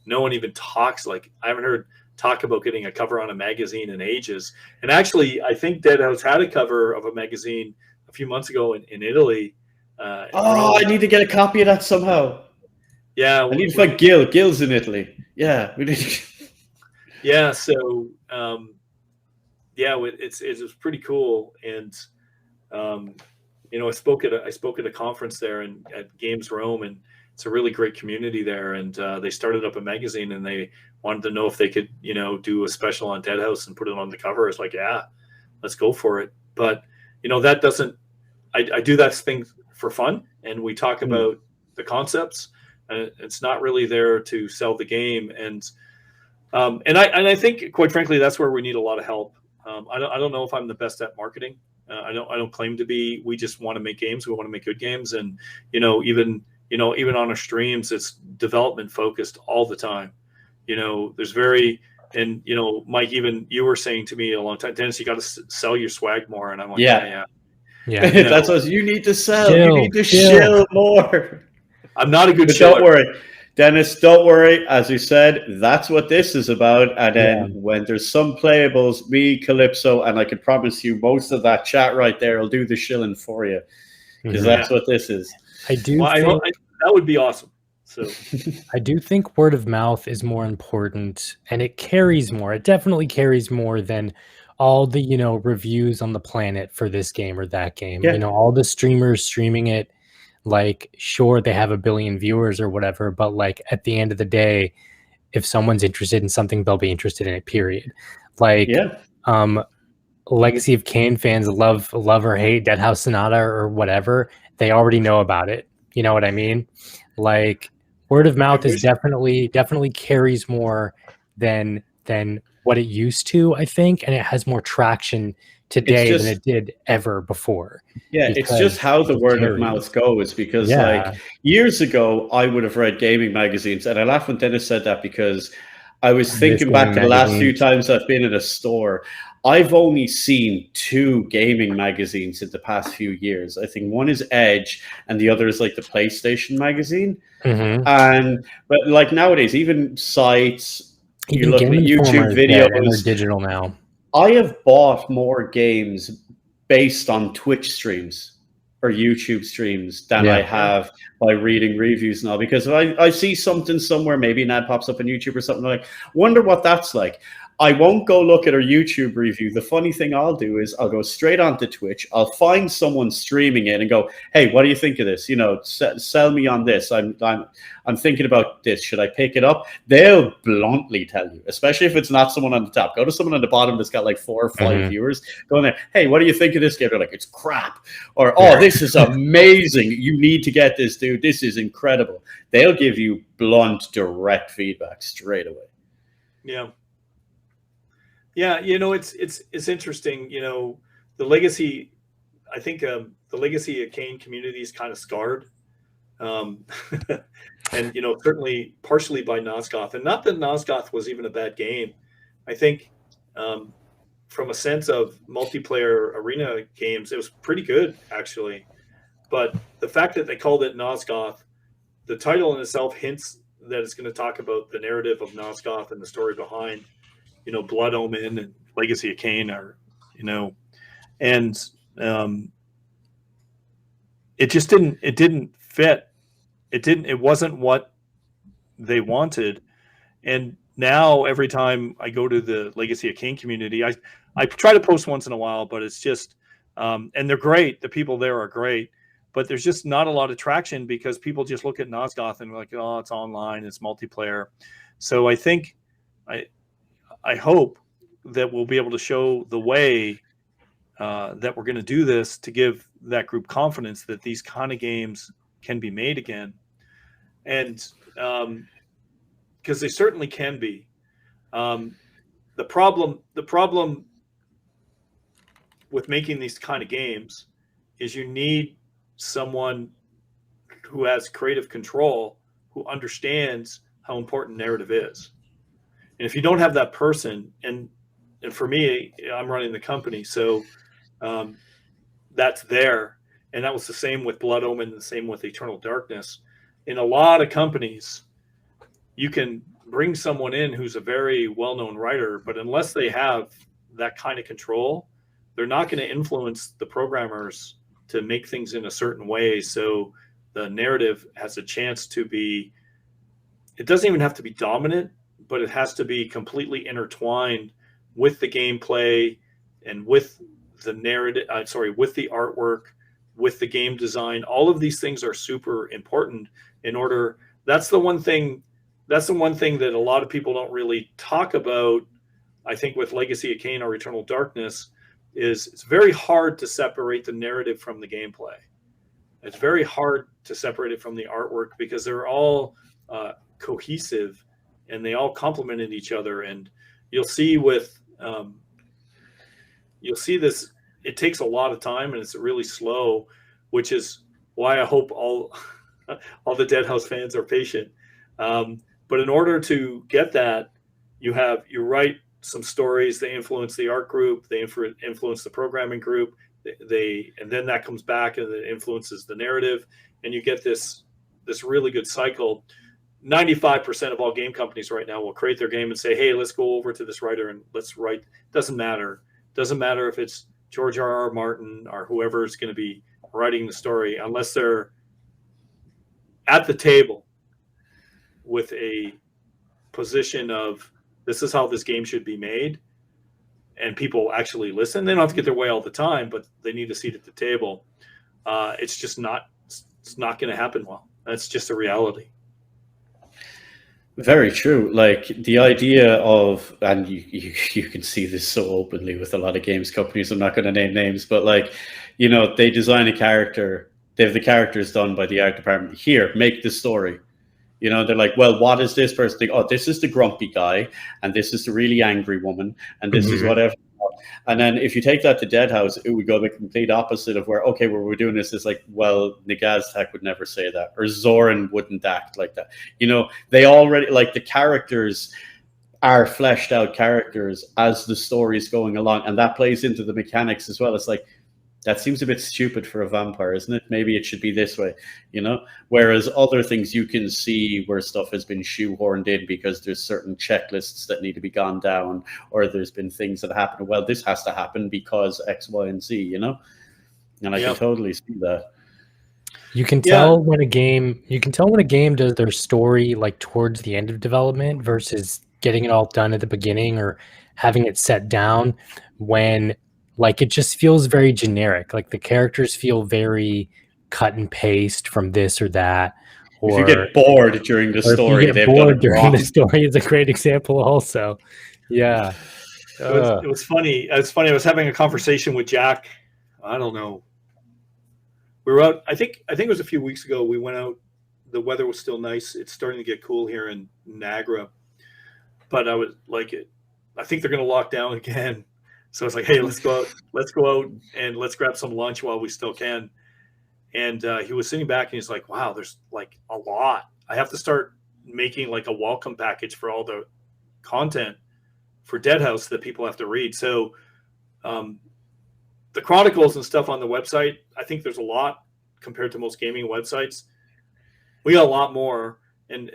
no one even talks. Like I haven't heard talk about getting a cover on a magazine in ages. And actually, I think Deadhaus had a cover of a magazine a few months ago in Italy. I need to get a copy of that somehow. Yeah, I need to find Gil. Gil's in Italy. Yeah, we need. Yeah, so it was pretty cool, and I spoke at a conference there and at Games Rome, and it's a really great community there. And they started up a magazine, and they wanted to know if they could do a special on Deadhaus and put it on the cover. It's like, yeah, let's go for it. But that doesn't. I do that thing for fun, and we talk about the concepts. It's not really there to sell the game, and I think, quite frankly, that's where we need a lot of help I don't know if I'm the best at marketing. I don't claim to be. We just want to make games. We want to make good games, and even on our streams, it's development focused all the time. There's and Mike, even you were saying to me a long time, Dennis, you got to sell your swag more, and I'm like, yeah. That's what you need to sell. Chill, You need to chill. shill more. I'm not a good But shiller. don't worry, Dennis, don't worry. As you said, that's what this is about. And then when there's some playables, me, Calypso, and I can promise you most of that chat right there will do the shilling for you. Because that's what this is. I do think that would be awesome. So I do think word of mouth is more important, and it carries more. It definitely carries more than all the, reviews on the planet for this game or that game. Yeah. All the streamers streaming it, like, sure, they have a billion viewers or whatever, but like at the end of the day, if someone's interested in something, they'll be interested in it, period. Like, Legacy of Kain fans love or hate Deadhaus Sonata or whatever, they already know about it. You know what I mean? Like, word of mouth is definitely carries more than what it used to, I think, and it has more traction today than it did ever before. Yeah, it's just how the word of mouth goes, because like years ago, I would have read gaming magazines, and I laugh when Dennis said that because I was thinking back to the last few times I've been in a store. I've only seen 2 gaming magazines in the past few years. I think one is Edge and the other is like the PlayStation magazine. But like nowadays, even sites, you look at YouTube videos, and they're digital now. I have bought more games based on Twitch streams or YouTube streams than I have by reading reviews now, because I see something somewhere, maybe an ad pops up on YouTube or something, like, wonder what that's like. I won't go look at a YouTube review. The funny thing I'll do is I'll go straight onto Twitch. I'll find someone streaming it and go, "Hey, what do you think of this? Sell me on this. I'm thinking about this. Should I pick it up?" They'll bluntly tell you, especially if it's not someone on the top. Go to someone on the bottom that's got like 4 or 5 viewers. Go in there. "Hey, what do you think of this game?" They're like, "It's crap," or "Oh, this is amazing. You need to get this, dude. This is incredible." They'll give you blunt, direct feedback straight away. Yeah, it's interesting. The Legacy, I think the Legacy of Kain community is kind of scarred, and certainly partially by Nosgoth, and not that Nosgoth was even a bad game. I think from a sense of multiplayer arena games, it was pretty good actually. But the fact that they called it Nosgoth, the title in itself hints that it's going to talk about the narrative of Nosgoth and the story behind, Blood Omen and Legacy of Kain are, and it just didn't fit. It wasn't what they wanted. And now every time I go to the Legacy of Kain community, I try to post once in a while, but it's just, and they're great. The people there are great, but there's just not a lot of traction because people just look at Nosgoth and like, oh, it's online, it's multiplayer. So I think I hope that we'll be able to show the way that we're going to do this to give that group confidence that these kind of games can be made again. And because they certainly can be. The problem with making these kind of games is you need someone who has creative control, who understands how important narrative is. And if you don't have that person, and for me, I'm running the company, so that's there. And that was the same with Blood Omen, the same with Eternal Darkness. In a lot of companies, you can bring someone in who's a very well-known writer, but unless they have that kind of control, they're not going to influence the programmers to make things in a certain way. So the narrative has a chance to be, it doesn't even have to be dominant, but it has to be completely intertwined with the gameplay and with the narrative, with the artwork, with the game design. All of these things are super important in order. That's the one thing that a lot of people don't really talk about, I think, with Legacy of Kain or Eternal Darkness, is it's very hard to separate the narrative from the gameplay. It's very hard to separate it from the artwork because they're all cohesive and they all complemented each other. And you'll see with you'll see this. It takes a lot of time and it's really slow, which is why I hope all the Deadhaus fans are patient. But in order to get that, you write some stories. They influence the art group. They influence the programming group. And then that comes back and it influences the narrative, and you get this really good cycle. 95% of all game companies right now will create their game and say, hey, let's go over to this writer and let's write. Doesn't matter if it's George R.R. Martin or whoever is going to be writing the story, unless they're at the table with a position of this is how this game should be made, and people actually listen. They don't have to get their way all the time, but they need a seat at the table. It's not going to happen well. That's just a reality. Very true. Like the idea of, and you can see this so openly with a lot of games companies. I'm not going to name names, but like, you know, they design a character. They have the characters done by the art department. Here, make the story. You know, they're like, well, what is this person think? Oh, this is the grumpy guy, and this is the really angry woman, and this is whatever. And then if you take that to Deadhaus, it would go the complete opposite of where, okay, where we're doing this is like, well, Nagaztak would never say that, or Zoran wouldn't act like that. You know, they already, like, the characters are fleshed out characters as the story is going along, and that plays into the mechanics as well. It's like, that seems a bit stupid for a vampire, isn't it? Maybe it should be this way, you know? Whereas other things you can see where stuff has been shoehorned in because there's certain checklists that need to be gone down, or there's been things that happen. Well, this has to happen because X, Y, and Z, you know? And I can totally see that. You can tell when a game does their story like towards the end of development versus getting it all done at the beginning or having it set down when like it just feels very generic. Like the characters feel very cut and paste from this or that. Or if you get bored during the story, they've done it wrong. The story is a great example also. Yeah. It was funny. I was having a conversation with Jack. I don't know. We were out. I think it was a few weeks ago. We went out. The weather was still nice. It's starting to get cool here in Niagara. But I was like, I think they're going to lock down again. So I was like, hey, let's go out and let's grab some lunch while we still can. And he was sitting back and he's like, wow, there's like a lot. I have to start making like a welcome package for all the content for Deadhaus that people have to read. So the chronicles and stuff on the website, I think there's a lot compared to most gaming websites. We got a lot more. And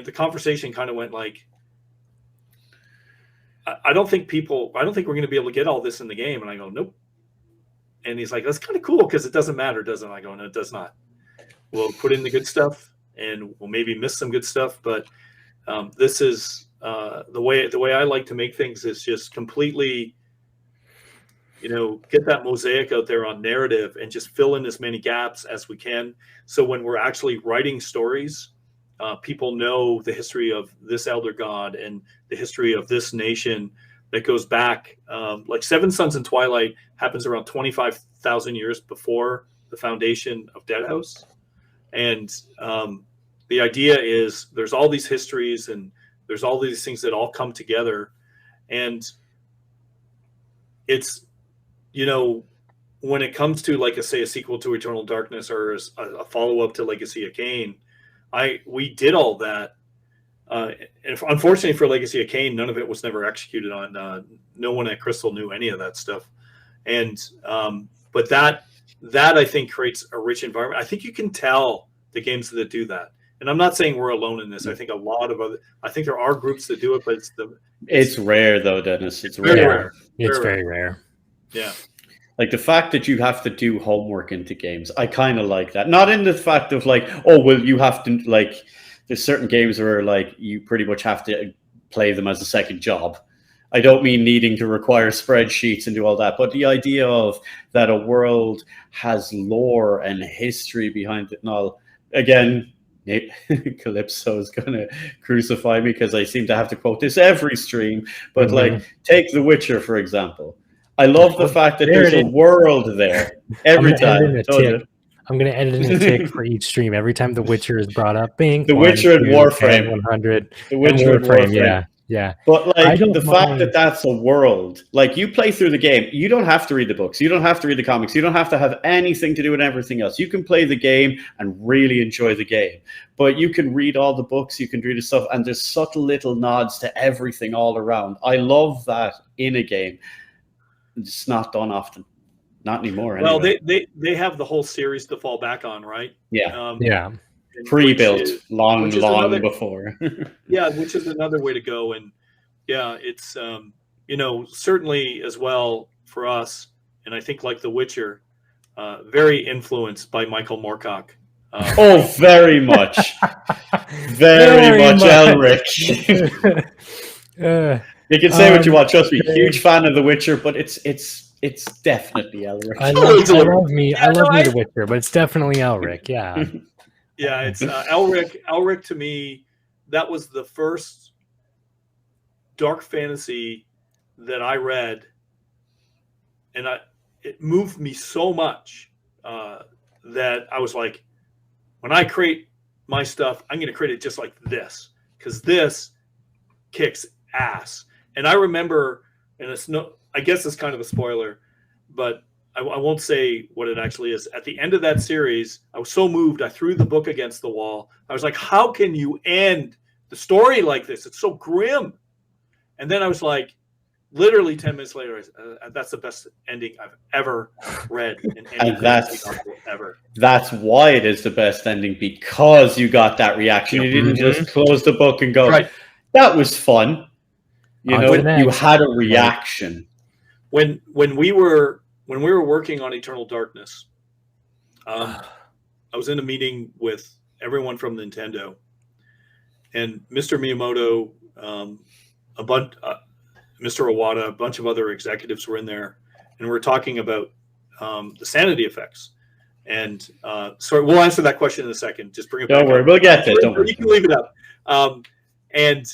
the conversation kind of went like, I don't think we're going to be able to get all this in the game. And I go, nope. And he's like, that's kind of cool because it doesn't matter, doesn't it? I go, no, it does not. We'll put in the good stuff and we'll maybe miss some good stuff. But this is the way I like to make things is just completely, you know, get that mosaic out there on narrative and just fill in as many gaps as we can. So when we're actually writing stories, people know the history of this elder god and the history of this nation that goes back. Like Seven Sons and Twilight happens around 25,000 years before the foundation of Deadhaus. And the idea is there's all these histories and there's all these things that all come together. And it's, you know, when it comes to like, say, a sequel to Eternal Darkness or a follow-up to Legacy of Kain, we did all that. And unfortunately for Legacy of Kain, none of it was never executed on. No one at Crystal knew any of that stuff. And but that I think creates a rich environment. I think you can tell the games that do that. And I'm not saying we're alone in this. I think I think there are groups that do it, but it's rare though, Dennis. It's very rare. rare. It's very rare. Yeah. Like the fact that you have to do homework into games, I kind of like that. Not in the fact of like, oh, well, you have to, like, there's certain games where like you pretty much have to play them as a second job. I don't mean needing to require spreadsheets and do all that, but the idea of that a world has lore and history behind it and all. Again, Calypso is going to crucify me because I seem to have to quote this every stream. But like, take The Witcher, for example. I love the fact that there's a world there every time. I'm going to edit in a tick for each stream. Every time The Witcher is brought up, bing. The Witcher and Warframe. 100. The Witcher and Warframe. Yeah. Yeah. But I like don't the fact mind. that that's a world, like you play through the game, you don't have to read the books, you don't have to read the comics, you don't have to have anything to do with everything else. You can play the game and really enjoy the game. But you can read all the books, you can read the stuff, and there's subtle little nods to everything all around. I love that in a game. It's not done often. Not anymore, Well, anyway. they have the whole series to fall back on, right? Yeah. Yeah. And Pre-built, long which is another, before. yeah, which is another way to go. And yeah, it's certainly as well for us, and I think like The Witcher, very influenced by Michael Moorcock. Oh, very much. Very much Elric. You can say what you want. Trust me, huge fan of The Witcher, but it's definitely Elric. I love me The Witcher, but it's definitely Elric. Yeah. Yeah, it's Elric. Elric to me, that was the first dark fantasy that I read, and it moved me so much that I was like, when I create my stuff, I'm going to create it just like this, because this kicks ass. And I remember, and I guess it's kind of a spoiler, but I won't say what it actually is. At the end of that series, I was so moved, I threw the book against the wall. I was like, how can you end the story like this? It's so grim. And then I was like, literally 10 minutes later, that's the best ending I've ever read in any fantasy novel ever. That's why it is the best ending, because you got that reaction. You didn't just close the book and go, right, that was fun. You had a reaction. When we were working on Eternal Darkness, I was in a meeting with everyone from Nintendo, and Mr. Miyamoto, Mr. Iwata, a bunch of other executives were in there, and we're talking about the Sanity Effects. And sorry, we'll answer that question in a second. Just bring it back. Don't worry, we'll get there. Don't worry. You can leave it up. And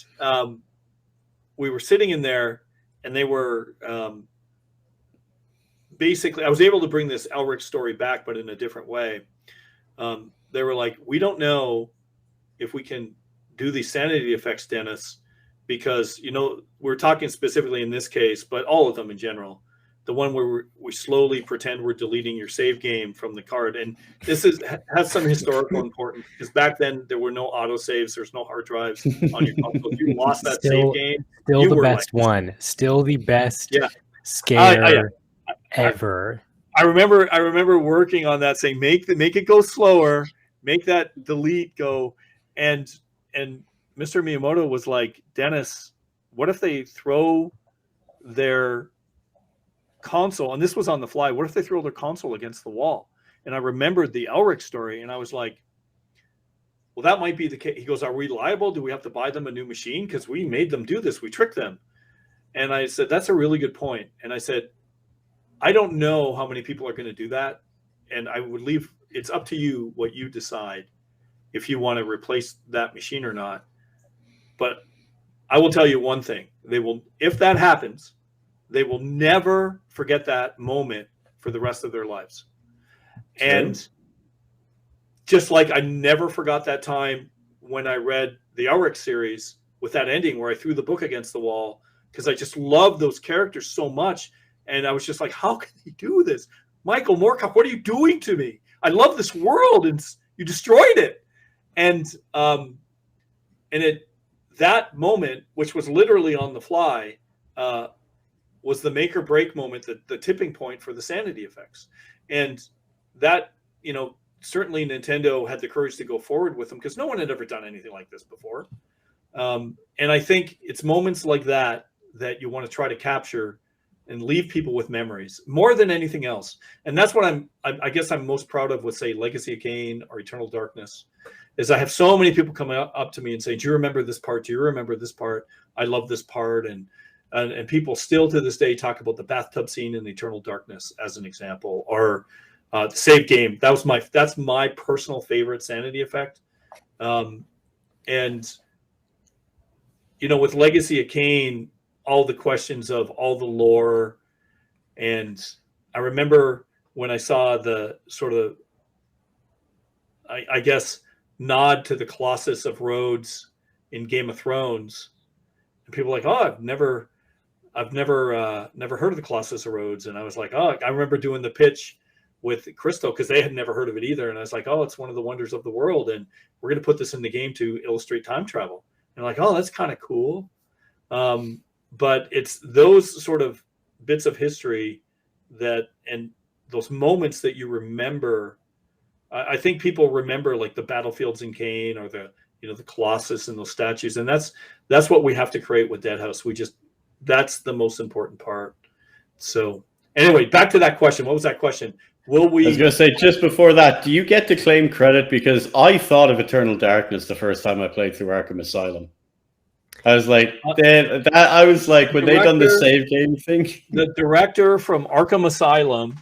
we were sitting in there, and they were basically, I was able to bring this Elric story back, but in a different way. They were like, we don't know if we can do these Sanity Effects, Dennis, because, we're talking specifically in this case, but all of them in general, the one where we slowly pretend we're deleting your save game from the card. And this has some historical importance, because back then there were no auto saves. There's no hard drives on your console. If you lost that save game, still the best one. Still the best scare ever. I remember working on that, saying, make it go slower, make that delete go. And Mr. Miyamoto was like, Dennis, what if they throw their console, and this was on the fly, what if they throw their console against the wall? And I remembered the Elric story, and I was like, well, that might be the case. He goes, are we liable? Do we have to buy them a new machine? Because we made them do this. We tricked them. And I said, that's a really good point. And I said, I don't know how many people are going to do that. And I would leave, it's up to you what you decide if you want to replace that machine or not. But I will tell you one thing. They will, if that happens, they will never forget that moment for the rest of their lives. True. And just like I never forgot that time when I read the Elric series with that ending where I threw the book against the wall, because I just love those characters so much. And I was just like, how can he do this? Michael Moorcock, what are you doing to me? I love this world, and you destroyed it. And that moment, which was literally on the fly, was the make or break moment, the tipping point for the Sanity Effects. And that, certainly Nintendo had the courage to go forward with them, because no one had ever done anything like this before. And I think it's moments like that you want to try to capture and leave people with memories more than anything else. And that's what I guess I'm most proud of with, say, Legacy of Kain or Eternal Darkness, is I have so many people coming up to me and say, do you remember this part? Do you remember this part? I love this part. And people still to this day talk about the bathtub scene in Eternal Darkness as an example, or the save game. That's my personal favorite Sanity Effect. And with Legacy of Kain, all the questions of all the lore. And I remember when I saw the sort of, I guess, nod to the Colossus of Rhodes in Game of Thrones, And people are like, oh, I've never heard of the Colossus Erodes. And I was like, oh, I remember doing the pitch with Crystal because they had never heard of it either. And I was like, oh, it's one of the wonders of the world. And we're going to put this in the game to illustrate time travel. And like, oh, that's kind of cool. But it's those sort of bits of history that, and those moments that you remember. I think people remember like the battlefields in Kain or the Colossus and those statues. And that's what we have to create with Deadhaus. That's the most important part. So anyway, back to that question. What was that question? Will we? I was going to say, just before that, do you get to claim credit? Because I thought of Eternal Darkness the first time I played through Arkham Asylum. I was like, when they done the save game thing. The director from Arkham Asylum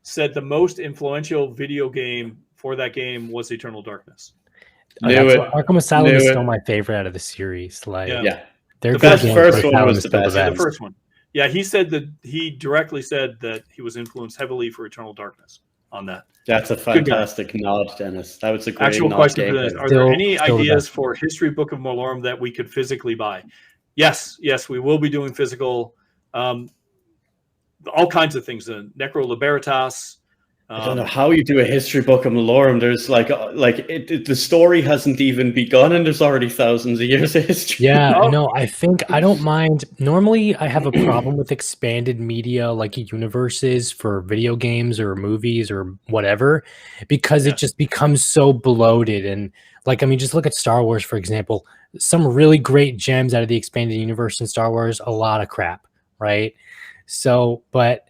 said the most influential video game for that game was Eternal Darkness. Arkham Asylum is still my favorite out of the series. Like, yeah. The first one was the best. The first one. Yeah, he said that he directly said that he was influenced heavily for Eternal Darkness on that. That's a fantastic nod, Dennis. That was a great actual nod question for Dennis. Are there any ideas for History Book of Malorum that we could physically buy? Yes, we will be doing physical, all kinds of things. The Necro Liberitas. I don't know how you do a history book of Malorum. There's the story hasn't even begun, and there's already thousands of years of history. Yeah, no, I think I don't mind. Normally, I have a problem with expanded media like universes for video games or movies or whatever, because it just becomes so bloated. And like, I mean, just look at Star Wars, for example. Some really great gems out of the expanded universe in Star Wars, a lot of crap, right? So, but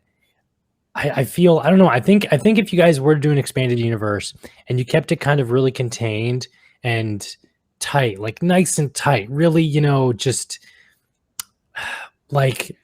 I feel, I don't know. I think if you guys were to do an expanded universe and you kept it kind of really contained and tight, like nice and tight, really, just like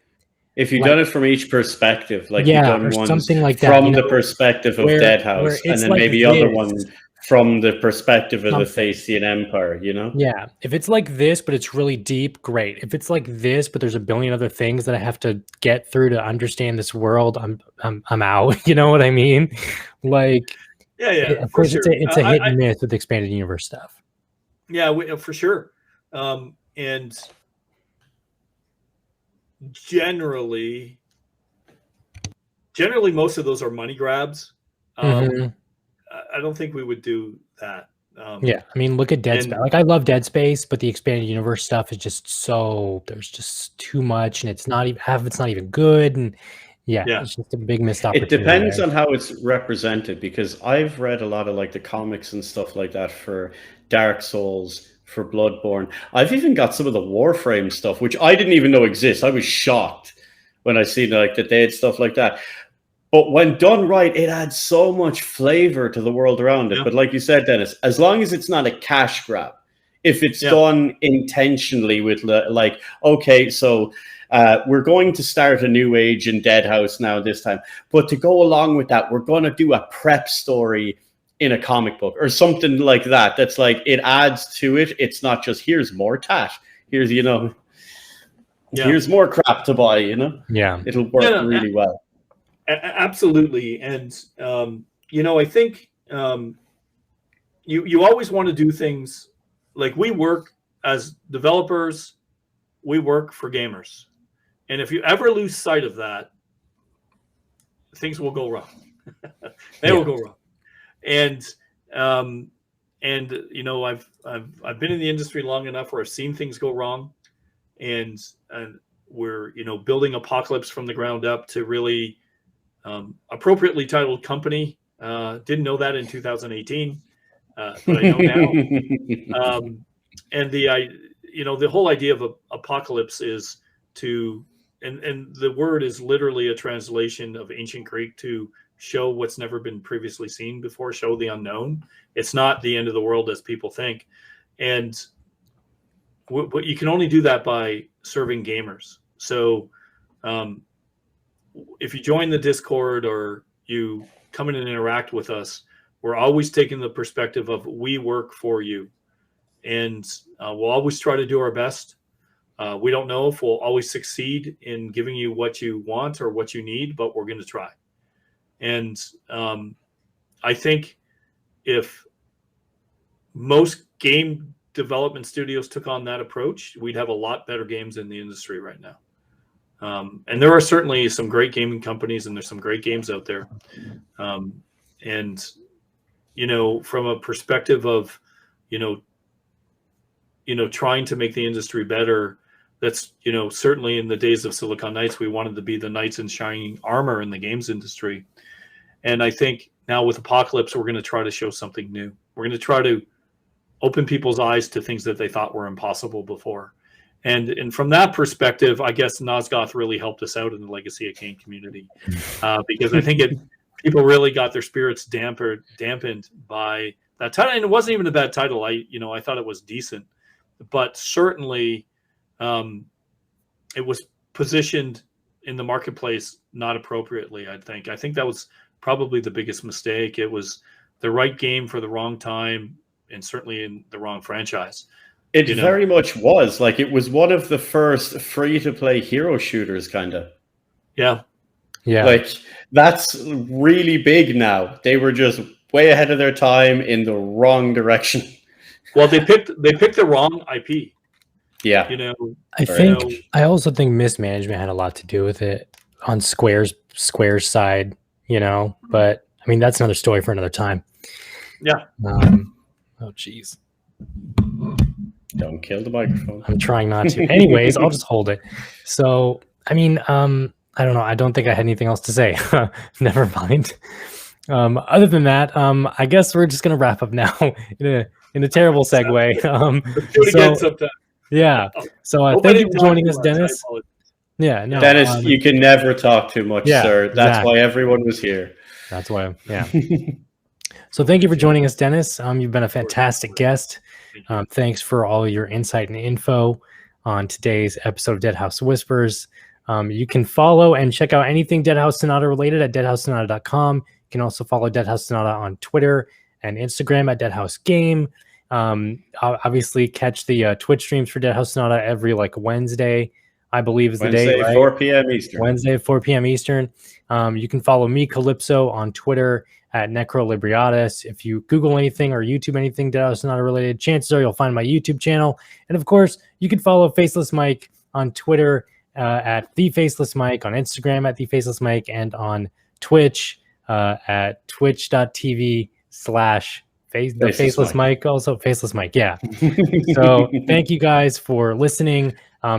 if you've done it from each perspective, like you've done or ones something like that, from the perspective of Deadhaus, and then maybe other ones from the perspective of the Faceless Empire, Yeah. If it's like this, but it's really deep, great. If it's like this, but there's a billion other things that I have to get through to understand this world, I'm out. You know what I mean? Like, of course, it's a hit and miss with expanded universe stuff. Yeah, for sure. And generally, most of those are money grabs. I don't think we would do that. I mean, look at Dead Space. Like, I love Dead Space, but the expanded universe stuff is just there's just too much, and it's not even good. And it's just a big missed opportunity. It depends on how it's represented, because I've read a lot of like the comics and stuff like that for Dark Souls, for Bloodborne. I've even got some of the Warframe stuff, which I didn't even know exists. I was shocked when I seen like that they had stuff like that. But when done right, it adds so much flavor to the world around it. Yeah. But like you said, Dennis, as long as it's not a cash grab, if it's done intentionally with like, okay, so we're going to start a new age in Deadhaus now this time. But to go along with that, we're going to do a prep story in a comic book or something like that. That's like, it adds to it. It's not just, here's more tat. Here's, here's more crap to buy, Yeah. It'll work really well. Absolutely. And, I think you always want to do things like we work as developers, we work for gamers. And if you ever lose sight of that, things will go wrong. They will go wrong. And I've been in the industry long enough where I've seen things go wrong, and we're, building Apocalypse from the ground up to really appropriately titled company. Didn't know that in 2018, but I know now. And the whole idea of Apocalypse is to, and the word is literally a translation of ancient Greek to show what's never been previously seen before, show the unknown. It's not the end of the world as people think. And you can only do that by serving gamers. So, if you join the Discord or you come in and interact with us, we're always taking the perspective of we work for you. And we'll always try to do our best. We don't know if we'll always succeed in giving you what you want or what you need, but we're going to try. And I think if most game development studios took on that approach, we'd have a lot better games in the industry right now. And there are certainly some great gaming companies, and there's some great games out there. And from a perspective of, trying to make the industry better, that's, certainly in the days of Silicon Knights, we wanted to be the knights in shining armor in the games industry. And I think now with Apocalypse, we're going to try to show something new. We're going to try to open people's eyes to things that they thought were impossible before. And from that perspective, I guess Nosgoth really helped us out in the Legacy of Kain community, because I think people really got their spirits dampened by that title. And it wasn't even a bad title. I thought it was decent, but certainly it was positioned in the marketplace not appropriately. I think that was probably the biggest mistake. It was the right game for the wrong time, and certainly in the wrong franchise. It very much was. Like, it was one of the first free-to-play hero shooters, kind of. Yeah. Like, that's really big now. They were just way ahead of their time in the wrong direction. Well, they picked the wrong IP. Yeah. I also think mismanagement had a lot to do with it on Square's side, but I mean, that's another story for another time. Yeah. Oh, geez. Don't kill the microphone. I'm trying not to. Anyways, I'll just hold it. So, I mean, I don't know. I don't think I had anything else to say. Never mind. Other than that, I guess we're just gonna wrap up now in a terrible segue. Yeah. So thank you for joining us, Dennis. Yeah, no, Dennis, you can never talk too much, sir. That's why everyone was here. That's why. Yeah. So thank you for joining us, Dennis. You've been a fantastic guest. Thanks for all your insight and info on today's episode of Deadhaus Whispers. You can follow and check out anything Deadhaus Sonata related at deadhaussonata.com. You can also follow Deadhaus Sonata on Twitter and Instagram at Deadhaus Game. Obviously, catch the Twitch streams for Deadhaus Sonata every Wednesday, I believe is the day. Wednesday, 4 p.m. Eastern. Wednesday, 4 p.m. Eastern. You can follow me, Calypso, on Twitter at Necrolibriatus. If you Google anything or YouTube anything Deadhaus Sonata related, chances are you'll find my YouTube channel. And of course, you can follow Faceless Mike on Twitter at The Faceless Mike, on Instagram at The Faceless Mike, and on Twitch at twitch.tv/The Faceless Mike. Also Faceless Mike. Yeah. So thank you guys for listening.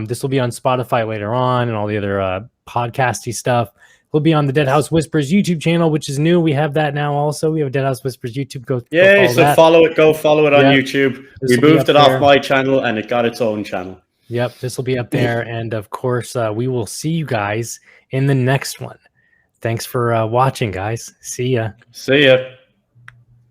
This will be on Spotify later on and all the other podcasty stuff. We'll be on the Deadhaus Whispers YouTube channel, which is new. We have that now also. We have a Deadhaus Whispers YouTube. Go follow it. Go follow it on YouTube. We moved it off my channel and it got its own channel. Yep, this will be up there. And of course, we will see you guys in the next one. Thanks for watching, guys. See ya. See ya.